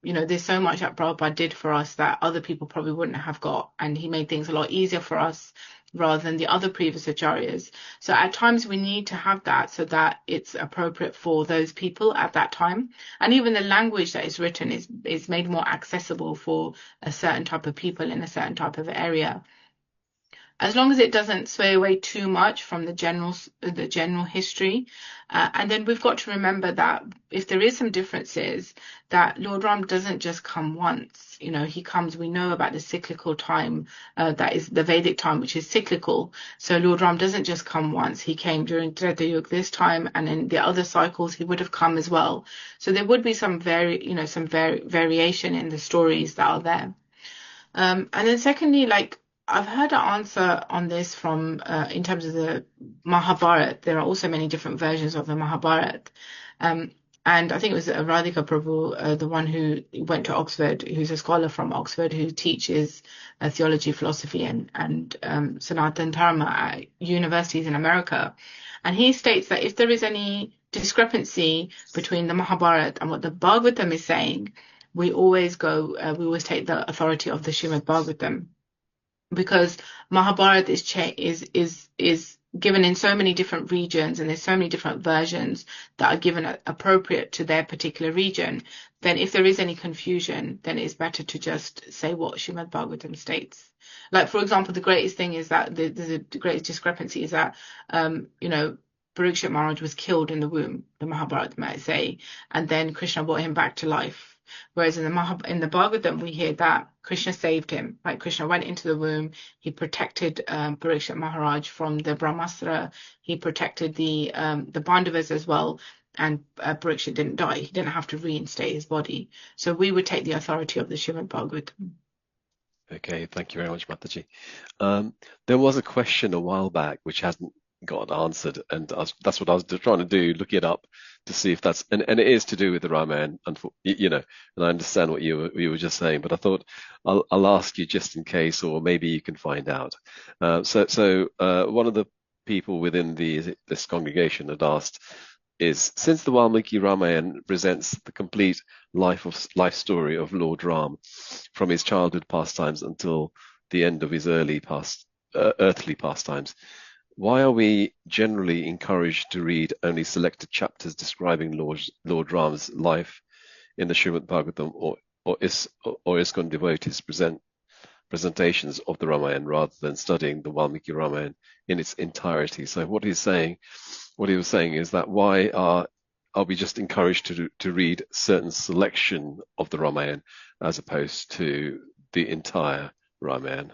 there's so much that Prabhupada did for us that other people probably wouldn't have got, and he made things a lot easier for us rather than the other previous acharyas. So at times we need to have that so that it's appropriate for those people at that time. And even the language that is written is made more accessible for a certain type of people in a certain type of area. As long as it doesn't sway away too much from the general history. And then we've got to remember that if there is some differences, that Lord Ram doesn't just come once. He comes, we know about the cyclical time, that is the Vedic time, which is cyclical. So Lord Ram doesn't just come once. He came during Treta Yuga this time, and in the other cycles, he would have come as well. So there would be some variation in the stories that are there. And then secondly, I've heard an answer on this from, in terms of the Mahabharata. There are also many different versions of the Mahabharata. And I think it was Radhika Prabhu, the one who went to Oxford, who's a scholar from Oxford, who teaches theology, philosophy, and Sanatana Dharma at universities in America. And he states that if there is any discrepancy between the Mahabharata and what the Bhagavatam is saying, we always take the authority of the Śrīmad-Bhāgavatam. Because Mahabharata is given in so many different regions, and there's so many different versions that are given appropriate to their particular region, then if there is any confusion, then it's better to just say what Śrīmad-Bhāgavatam states. Like, for example, the greatest thing is that the greatest discrepancy is that, Parikshit Maharaj was killed in the womb, the Mahabharata might say, and then Krishna brought him back to life. Whereas in the Bhagavatam, we hear that Krishna saved him. Like, Krishna went into the womb, he protected Parikshit Maharaj from the Brahmastra, he protected the Pandavas as well, and Parikshit didn't die. He didn't have to reinstate his body. So we would take the authority of the Śrīmad-Bhāgavatam. Okay, thank you very much, Mataji. There was a question a while back which hasn't got answered, and that's what I was trying to do, look it up to see if that's, and it is to do with the Ramayana, and I understand what you were just saying, but I thought I'll ask you just in case, or maybe you can find out. So one of the people within this congregation had asked is, since the Valmiki Ramayana presents the complete life story of Lord Ram from his childhood pastimes until the end of his earthly pastimes, why are we generally encouraged to read only selected chapters describing Lord Ram's life in the Śrīmad-Bhāgavatam or ISKCON devotees presentations of the Ramayana rather than studying the Valmiki Ramayana in its entirety? So what he was saying is that why are we just encouraged to read certain selection of the Ramayana as opposed to the entire Ramayana?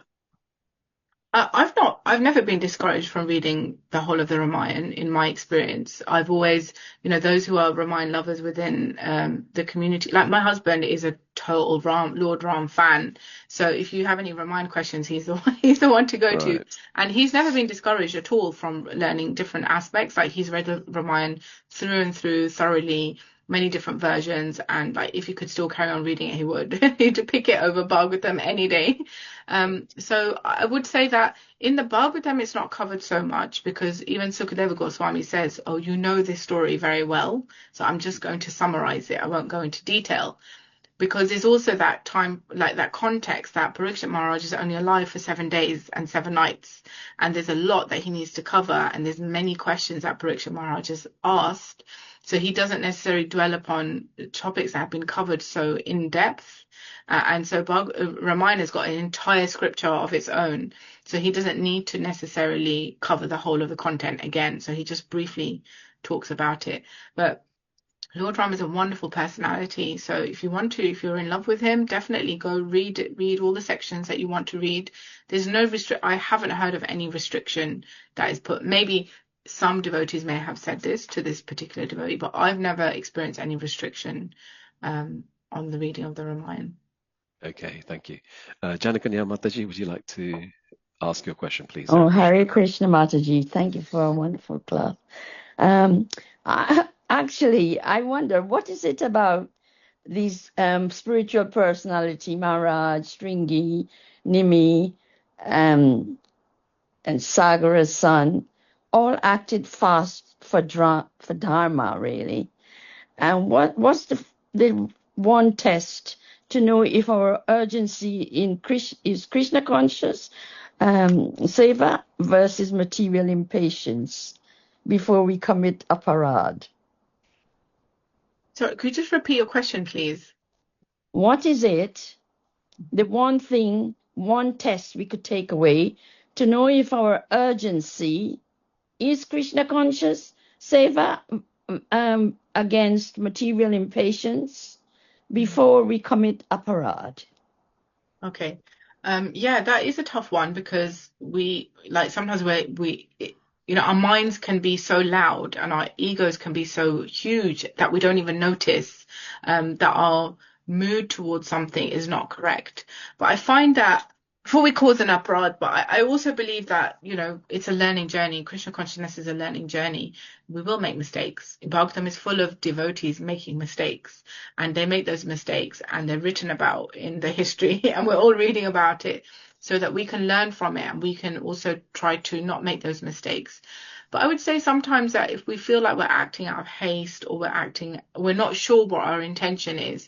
I've never been discouraged from reading the whole of the Ramayana in my experience. I've always, those who are Ramayana lovers within the community, like my husband is a total Lord Ram fan. So if you have any Ramayana questions, he's the one to go to. And he's never been discouraged at all from learning different aspects. Like, he's read the Ramayana through and through thoroughly, many different versions, and like, if he could still carry on reading it, he would. He'd pick it over Bhagavatam any day. So I would say that in the Bhagavatam it's not covered so much, because even Sukadeva Goswami says, this story very well, so I'm just going to summarize it, I won't go into detail. because there's also that time, like that context, that Parikshit Maharaj is only alive for 7 days and 7 nights, and there's a lot that he needs to cover, and there's many questions that Parikshit Maharaj has asked, so he doesn't necessarily dwell upon topics that have been covered so in depth, and so Ramayan got an entire scripture of its own, so he doesn't need to necessarily cover the whole of the content again, so he just briefly talks about it. But Lord Ram is a wonderful personality, so if you're in love with him, definitely go read all the sections that you want to read. There's no I haven't heard of any restriction that is put. Maybe some devotees may have said this to this particular devotee, but I've never experienced any restriction on the reading of the Ramayan. Okay, thank you. Janakanya Mataji, would you like to ask your question, please? Oh, Hare Krishna Mataji, thank you for a wonderful class. I wonder, what is it about these spiritual personality, Mahārāja, Stringi, Nimi, and Sagara's son, all acted fast for Dharma, really? And what's the one test to know if our urgency is Krishna conscious, seva versus material impatience before we commit aparad? So could you just repeat your question, please? What is it, the one thing, one test we could take away to know if our urgency is Krishna conscious, seva against material impatience before we commit aparad? Okay. Yeah, that is a tough one, because sometimes our minds can be so loud and our egos can be so huge that we don't even notice that our mood towards something is not correct. But I find that before we cause an aparad, but I also believe that, it's a learning journey. Krishna consciousness is a learning journey. We will make mistakes. Bhagavatam is full of devotees making mistakes, and they make those mistakes and they're written about in the history and we're all reading about it, so that we can learn from it and we can also try to not make those mistakes. But I would say sometimes that if we feel like we're acting out of haste, or we're not sure what our intention is,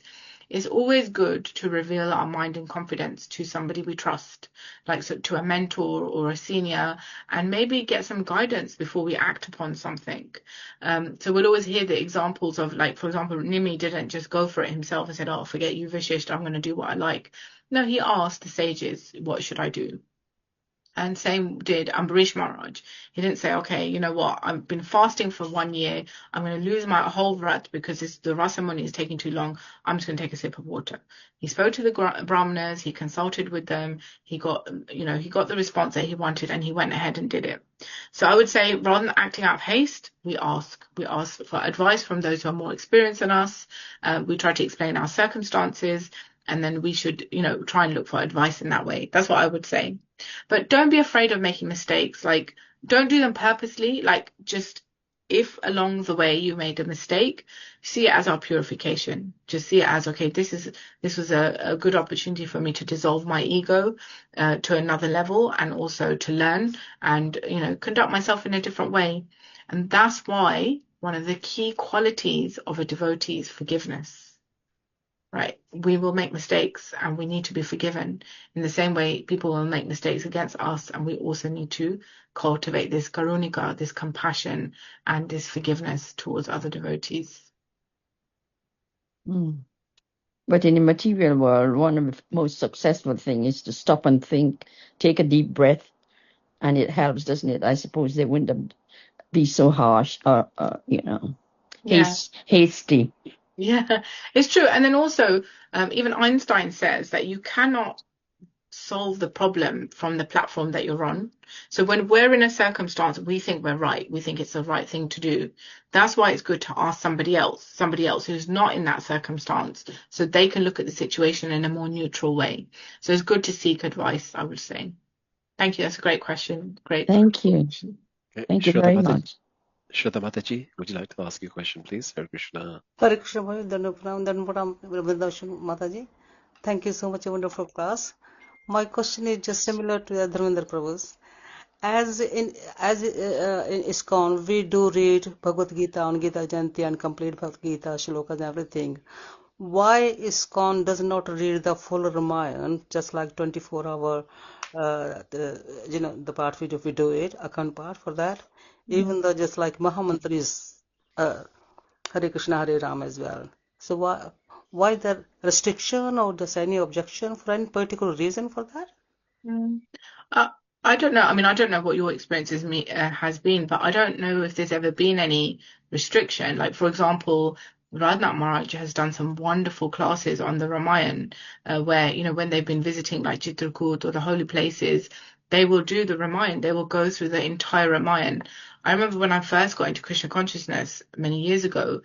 it's always good to reveal our mind in confidence to somebody we trust, to a mentor or a senior, and maybe get some guidance before we act upon something. So we'll always hear the examples of, for example, Nimi didn't just go for it himself and said, "Oh, forget you, Vishishta, I'm going to do what I like." No, he asked the sages, "What should I do?" And same did Ambarish Maharaj. He didn't say, "Okay, you know what, I've been fasting for 1 year. I'm going to lose my whole vrat because the Rasamuni is taking too long. I'm just going to take a sip of water." He spoke to the Brahmanas. He consulted with them. He got the response that he wanted, and he went ahead and did it. So I would say, rather than acting out of haste, we ask for advice from those who are more experienced than us. We try to explain our circumstances, and then we should, try and look for advice in that way. That's what I would say. But don't be afraid of making mistakes. Don't do them purposely. Just if along the way you made a mistake, see it as our purification. Just see it as, okay, this was a good opportunity for me to dissolve my ego to another level, and also to learn and, conduct myself in a different way. And that's why one of the key qualities of a devotee is forgiveness. Right, we will make mistakes and we need to be forgiven. In the same way, people will make mistakes against us, and we also need to cultivate this karunika, this compassion, and this forgiveness towards other devotees. But in the material world, one of the most successful things is to stop and think, take a deep breath, and it helps, doesn't it? I suppose they wouldn't be so harsh or hasty. Yeah, it's true. And then also, even Einstein says that you cannot solve the problem from the platform that you're on. So when we're in a circumstance, we think we're right. We think it's the right thing to do. That's why it's good to ask somebody else who's not in that circumstance, so they can look at the situation in a more neutral way. So it's good to seek advice, I would say. Thank you. That's a great question. Great. Thank you. Okay. Thank you very much. Shraddha Mataji, would you like to ask your question, please? Hare Krishna. Hare Krishna, Mataji. Thank you so much, a wonderful class. My question is just similar to Dharmendra Prabhu's. As in ISKCON, we do read Bhagavad Gita on Gita Jayanti and complete Bhagavad Gita, shlokas and everything. why ISKCON does not read the full Ramayana, just like 24-hour, the part which we do it, account part for that, even though just like Mahamantra is Hare Krishna, Hare Rama as well. So why the restriction, or does any objection for any particular reason for that? I don't know. I mean, I don't know what your experience has been, but I don't know if there's ever been any restriction. Like, for example, Mahārāja has done some wonderful classes on the Ramayana, where, when they've been visiting like Chitrakoot or the holy places, they will do the Ramayana. They will go through the entire Ramayana. I remember when I first got into Krishna consciousness many years ago,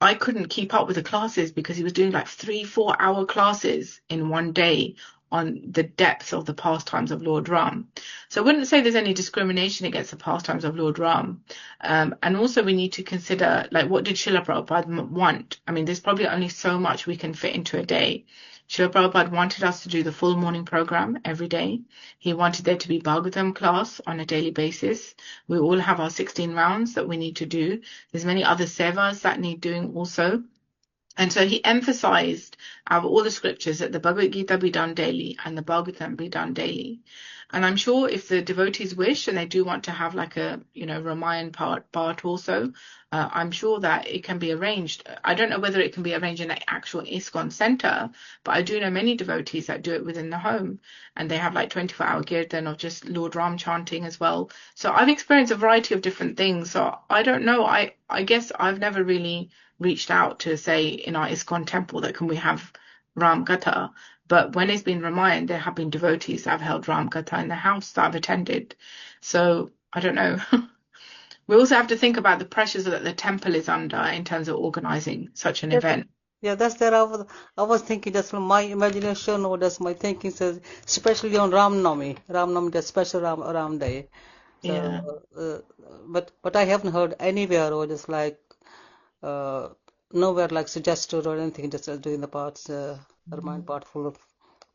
I couldn't keep up with the classes because he was doing like 3-4 hour classes in one day on the depth of the pastimes of Lord Ram. So I wouldn't say there's any discrimination against the pastimes of Lord Ram. And also we need to consider, like, what did Srila Prabhupada want? I mean, there's probably only so much we can fit into a day. Srila Prabhupada wanted us to do the full morning program every day. He wanted there to be Bhagavatam class on a daily basis. We all have our 16 rounds that we need to do. There's many other sevas that need doing also. And so he emphasized out of all the scriptures that the Bhagavad Gita be done daily and the Bhagavatam be done daily. And I'm sure if the devotees wish and they do want to have like a, Ramayana part also, I'm sure that it can be arranged. I don't know whether it can be arranged in an actual ISKCON center, but I do know many devotees that do it within the home, and they have like 24-hour kirtan of just Lord Ram chanting as well. So I've experienced a variety of different things. So I don't know. I guess I've never really reached out to say in our ISKCON temple that can we have Ram Gatha. But when it's been Ramayana, there have been devotees that have held Ram Gatha in the house that I've attended. So I don't know. We also have to think about the pressures that the temple is under in terms of organizing such an event. Yeah, that's there. I was thinking, that's my imagination, or that's my thinking says, especially on Ram Nami, the special Ram Day. So, Yeah. But I haven't heard anywhere, or just like nowhere like suggested or anything, just doing the parts, Ramayana part full of.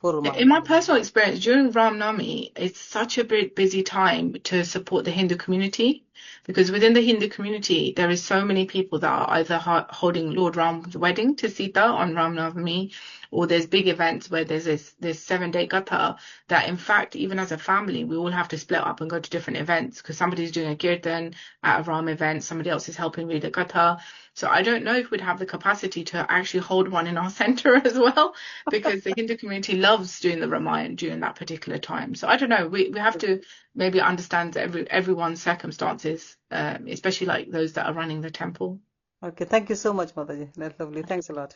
In my personal experience, during Ram Nami, it's such a busy time to support the Hindu community, because within the Hindu community, there is so many people that are either holding Lord Ram's wedding to Sita on Ram Navami, or there's big events where there's this 7-day gatha that, in fact, even as a family, we all have to split up and go to different events because somebody's doing a kirtan at a Ram event, somebody else is helping read a gatha. So I don't know if we'd have the capacity to actually hold one in our center as well, because the Hindu community loves doing the Ramayana during that particular time. So I don't know. We have to maybe understand everyone's circumstances, especially like those that are running the temple. Okay, thank you so much, Mataji. That's lovely. Thanks a lot.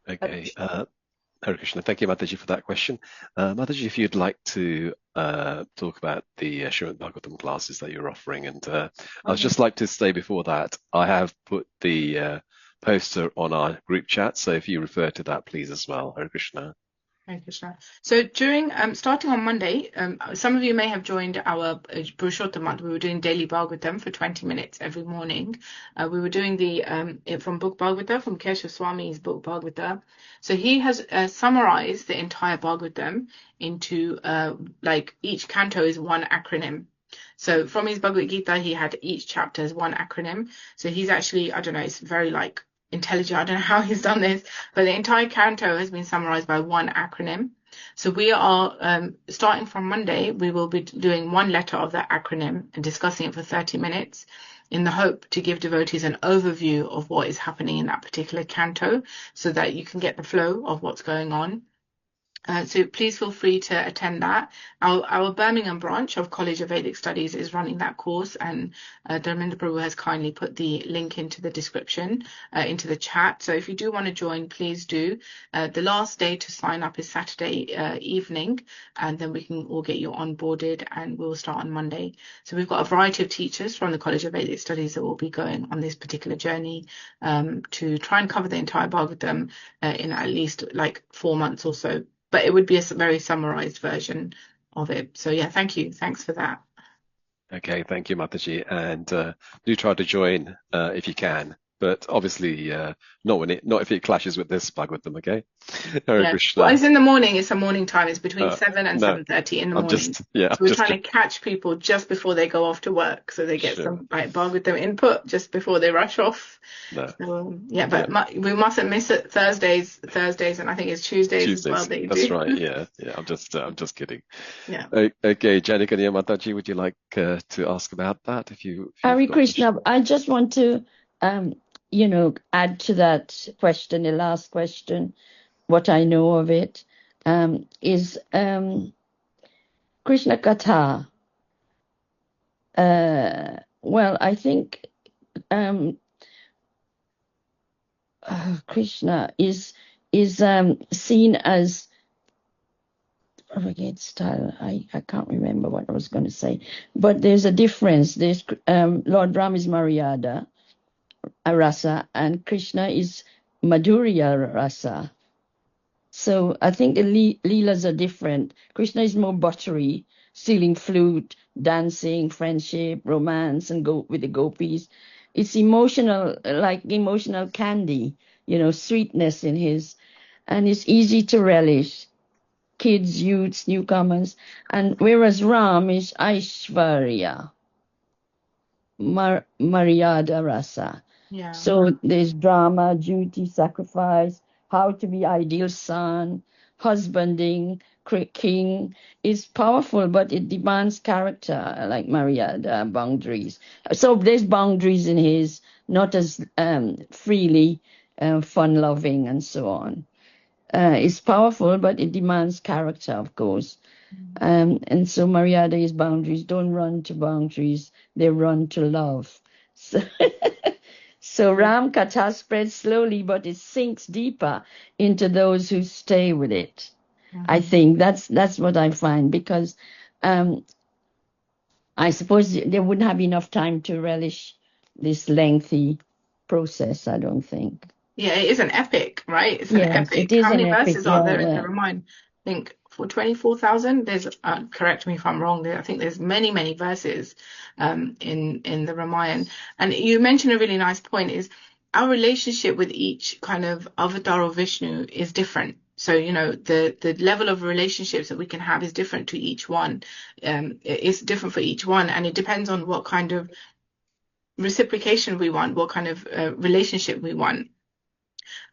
Okay, Hare Krishna. Thank you, Mataji, for that question. Mataji, if you'd like to talk about the Śrīmad-Bhāgavatam classes that you're offering, and I would just like to say before that, I have put the poster on our group chat, so if you refer to that, please, as well. Hare Krishna. Hare Krishna. So during starting on Monday, some of you may have joined our Purushottam month. We were doing daily Bhagavatam for 20 minutes every morning. We were doing the from book Bhagavata, from Keshav Swami's book Bhagavata. So he has summarized the entire Bhagavatam into like each canto is one acronym. So from his Bhagavad Gita, he had each chapter as one acronym. So he's actually, I don't know, it's very like intelligent. I don't know how he's done this, but the entire canto has been summarized by one acronym. So we are starting from Monday, we will be doing one letter of that acronym and discussing it for 30 minutes in the hope to give devotees an overview of what is happening in that particular canto so that you can get the flow of what's going on. So please feel free to attend that. Our Birmingham branch of College of Vedic Studies is running that course, and Dharmendra Prabhu has kindly put the link into the description, into the chat. So if you do want to join, please do. The last day to sign up is Saturday evening, and then we can all get you onboarded, and we'll start on Monday. So we've got a variety of teachers from the College of Vedic Studies that will be going on this particular journey to try and cover the entire Bhagavatam in at least like 4 months or so. But it would be a very summarized version of it. So yeah, thank you. Thanks for that. Okay, thank you, Mataji. And do try to join if you can. but obviously not if it clashes with this Bhagavatam, okay? Hare Krishna. Well, it's in the morning. It's a morning time. It's between 7 and no, 7:30 in the I'm morning. just So we're trying to catch people just before they go off to work, so they get some like Bhagavatam input just before they rush off. No. So, we mustn't miss it. Thursdays, and I think it's Tuesdays as well that you That's do. right. Yeah. I'm just kidding. Yeah. Okay, Janikanya Mataji, would you like to ask about that? If Hare Krishna, I just want to add to that question, the last question, what I know of it, is Krishna Katha. Well, I think Krishna is seen as style. I can't remember what I was going to say, but there's a difference. There's Lord Ram is Maryada Rasa, and Krishna is Madhurya Rasa. So I think the Leelas are different. Krishna is more buttery, stealing flute, dancing, friendship, romance, and go with the gopis. It's emotional, like emotional candy, sweetness in his, and it's easy to relish. Kids, youths, newcomers, and whereas Ram is Aishvarya, Maryada Rasa. Yeah. So there's drama, duty, sacrifice, how to be ideal son, husbanding, king. Is powerful, but it demands character, like Maryada, boundaries. So there's boundaries in his, not as freely fun-loving and so on. It's powerful, but it demands character, of course. And so Maryada is boundaries. Don't run to boundaries. They run to love. So Ram Katha spreads slowly, but it sinks deeper into those who stay with it. I think that's what I find, because I suppose they wouldn't have enough time to relish this lengthy process, I don't think. Yeah, it is an epic, right? It's an epic. It is. How many epic, verses are there in the Ramayana? I think for 24,000. There's correct me if I'm wrong. I think there's many verses in the Ramayana. And you mentioned a really nice point, is our relationship with each kind of avatar of Vishnu is different. So, the level of relationships that we can have is different to each one. It's different for each one, and it depends on what kind of reciprocation we want, what kind of relationship we want.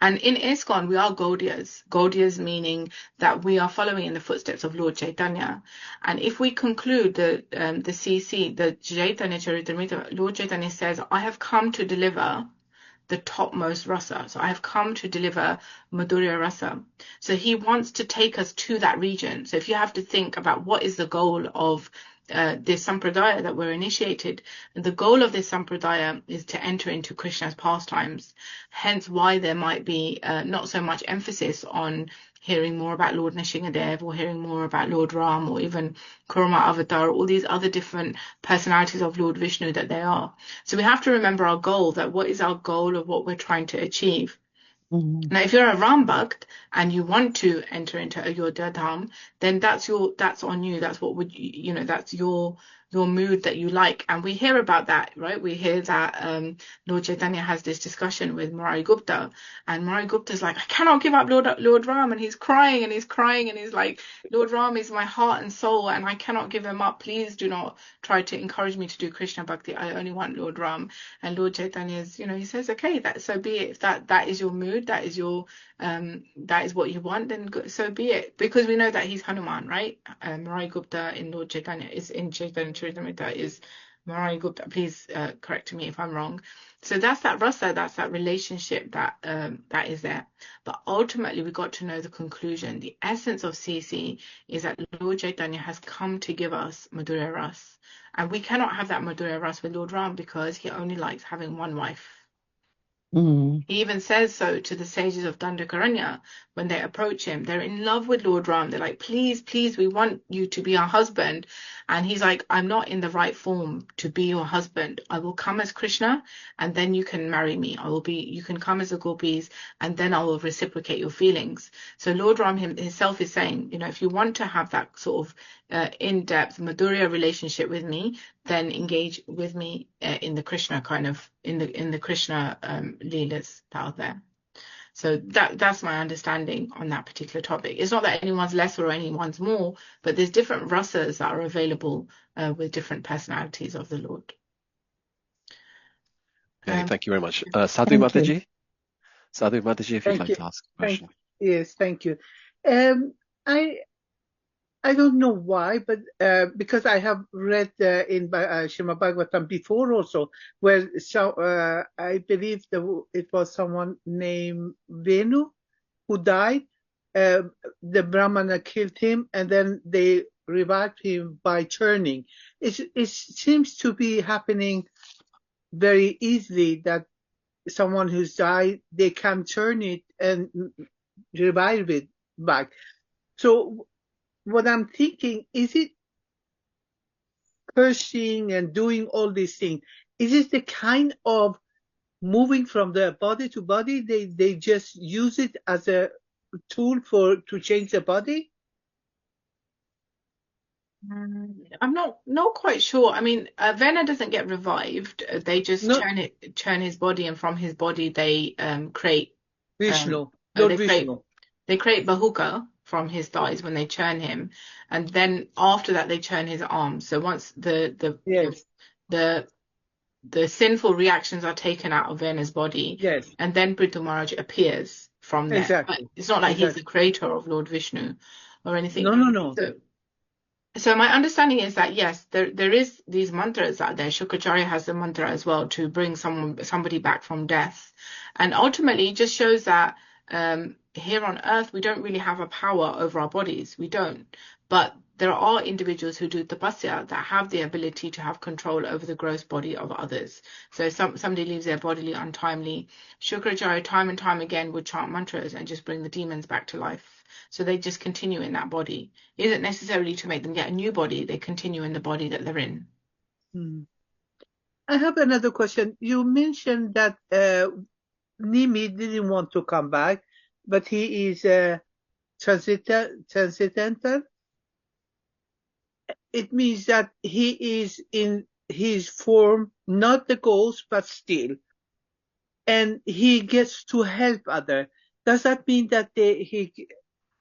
And in ISKCON, we are Gaudiyas. Gaudiyas meaning that we are following in the footsteps of Lord Chaitanya. And if we conclude the CC, the Chaitanya Charitamrita, Lord Chaitanya says, I have come to deliver the topmost rasa. So I have come to deliver Madhurya Rasa. So he wants to take us to that region. So if you have to think about what is the goal of this sampradaya that we're initiated, the goal of this sampradaya is to enter into Krishna's pastimes. Hence why there might be not so much emphasis on hearing more about Lord Nrsimhadev, or hearing more about Lord Ram, or even Kurma Avatar, all these other different personalities of Lord Vishnu that they are. So we have to remember our goal, that what is our goal of what we're trying to achieve. Now, if you're a Ram Bhakt and you want to enter into Ayodhya Dham, then that's on you. That's what would that's your mood that you like. And we hear about that, right? We hear that Lord Chaitanya has this discussion with Murari Gupta, and Murari Gupta's like, I cannot give up Lord Ram, and he's crying and he's like, Lord Ram is my heart and soul, and I cannot give him up. Please do not try to encourage me to do Krishna Bhakti. I only want Lord Ram. And Lord Chaitanya is, he says, okay, so be it. If that is your mood, that is your that is what you want, then so be it. Because we know that he's Hanuman, right? Murari Gupta in Lord Chaitanya is in Chaitanya Charitamrita is Murari Gupta. Please correct me if I'm wrong. So that's that rasa, that's that relationship that is there. But ultimately, we got to know the conclusion. The essence of CC is that Lord Chaitanya has come to give us Madhurya Ras. And we cannot have that Madhurya Ras with Lord Ram, because he only likes having one wife. He even says so to the sages of Dandakaranya when they approach him. They're in love with Lord Ram. They're like, please, we want you to be our husband. And he's like, I'm not in the right form to be your husband. I will come as Krishna, and then you can marry me. You can come as a gopis, and then I will reciprocate your feelings. So Lord Ram himself is saying, if you want to have that sort of in-depth Madhurya relationship with me, then engage with me in the Krishna in the Krishna leelas that are there. So that's my understanding on that particular topic. It's not that anyone's lesser or anyone's more, but there's different rasas that are available with different personalities of the Lord. Okay, thank you very much. Sadhu Thank you. Mataji? Sadhu Mataji, if you'd Thank like you. to ask a question. Yes, thank you. I don't know why, but because I have read in Śrīmad-Bhāgavatam before also, where I believe it was someone named Venu who died. The Brahmana killed him, and then they revived him by churning. It seems to be happening very easily that someone who's died, they can churn it and revive it back. So what I'm thinking, is it cursing and doing all these things? Is it the kind of moving from the body to body? They just use it as a tool to change the body? I'm not quite sure. I mean, Vena doesn't get revived. They just churn his body, and from his body they create Vishnu. Lord Vishnu. They create Bahuka from his thighs when they churn him, and then after that they churn his arms. So once the sinful reactions are taken out of Vena's body, and then Prithu Maharaj appears from there. Exactly. But it's not like he's the creator of Lord Vishnu or anything. No. So my understanding is that yes, there is these mantras out there. Shukracharya has the mantra as well to bring somebody back from death, and ultimately it just shows that here on earth we don't really have a power over our bodies. We don't, but there are individuals who do tapasya that have the ability to have control over the gross body of others. So somebody leaves their body untimely, Shukracharya time and time again would chant mantras and just bring the demons back to life. So they just continue in that body. It isn't necessarily to make them get a new body. They continue in the body that they're in. I have another question. You mentioned that Nimi didn't want to come back, but he is transcendental. It means that he is in his form, not the ghost, but still. And he gets to help others. Does that mean that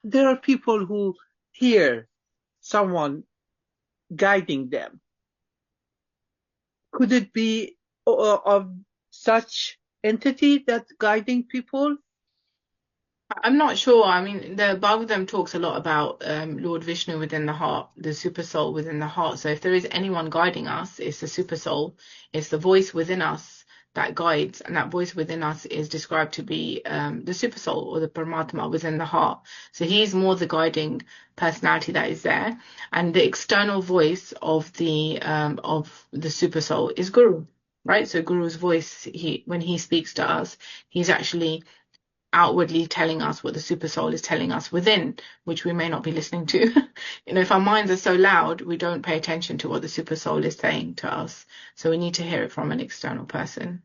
there are people who hear someone guiding them? Could it be of such entity that's guiding people? I'm not sure. I mean, the Bhagavatam talks a lot about Lord Vishnu within the heart, the super soul within the heart. So if there is anyone guiding us, it's the super soul. It's the voice within us that guides, and that voice within us is described to be the super soul or the Paramatma within the heart. So he's more the guiding personality that is there, and the external voice of the super soul is Guru, right? So Guru's voice, when he speaks to us, he's actually outwardly telling us what the super soul is telling us within, which we may not be listening to. If our minds are so loud, we don't pay attention to what the super soul is saying to us. So we need to hear it from an external person.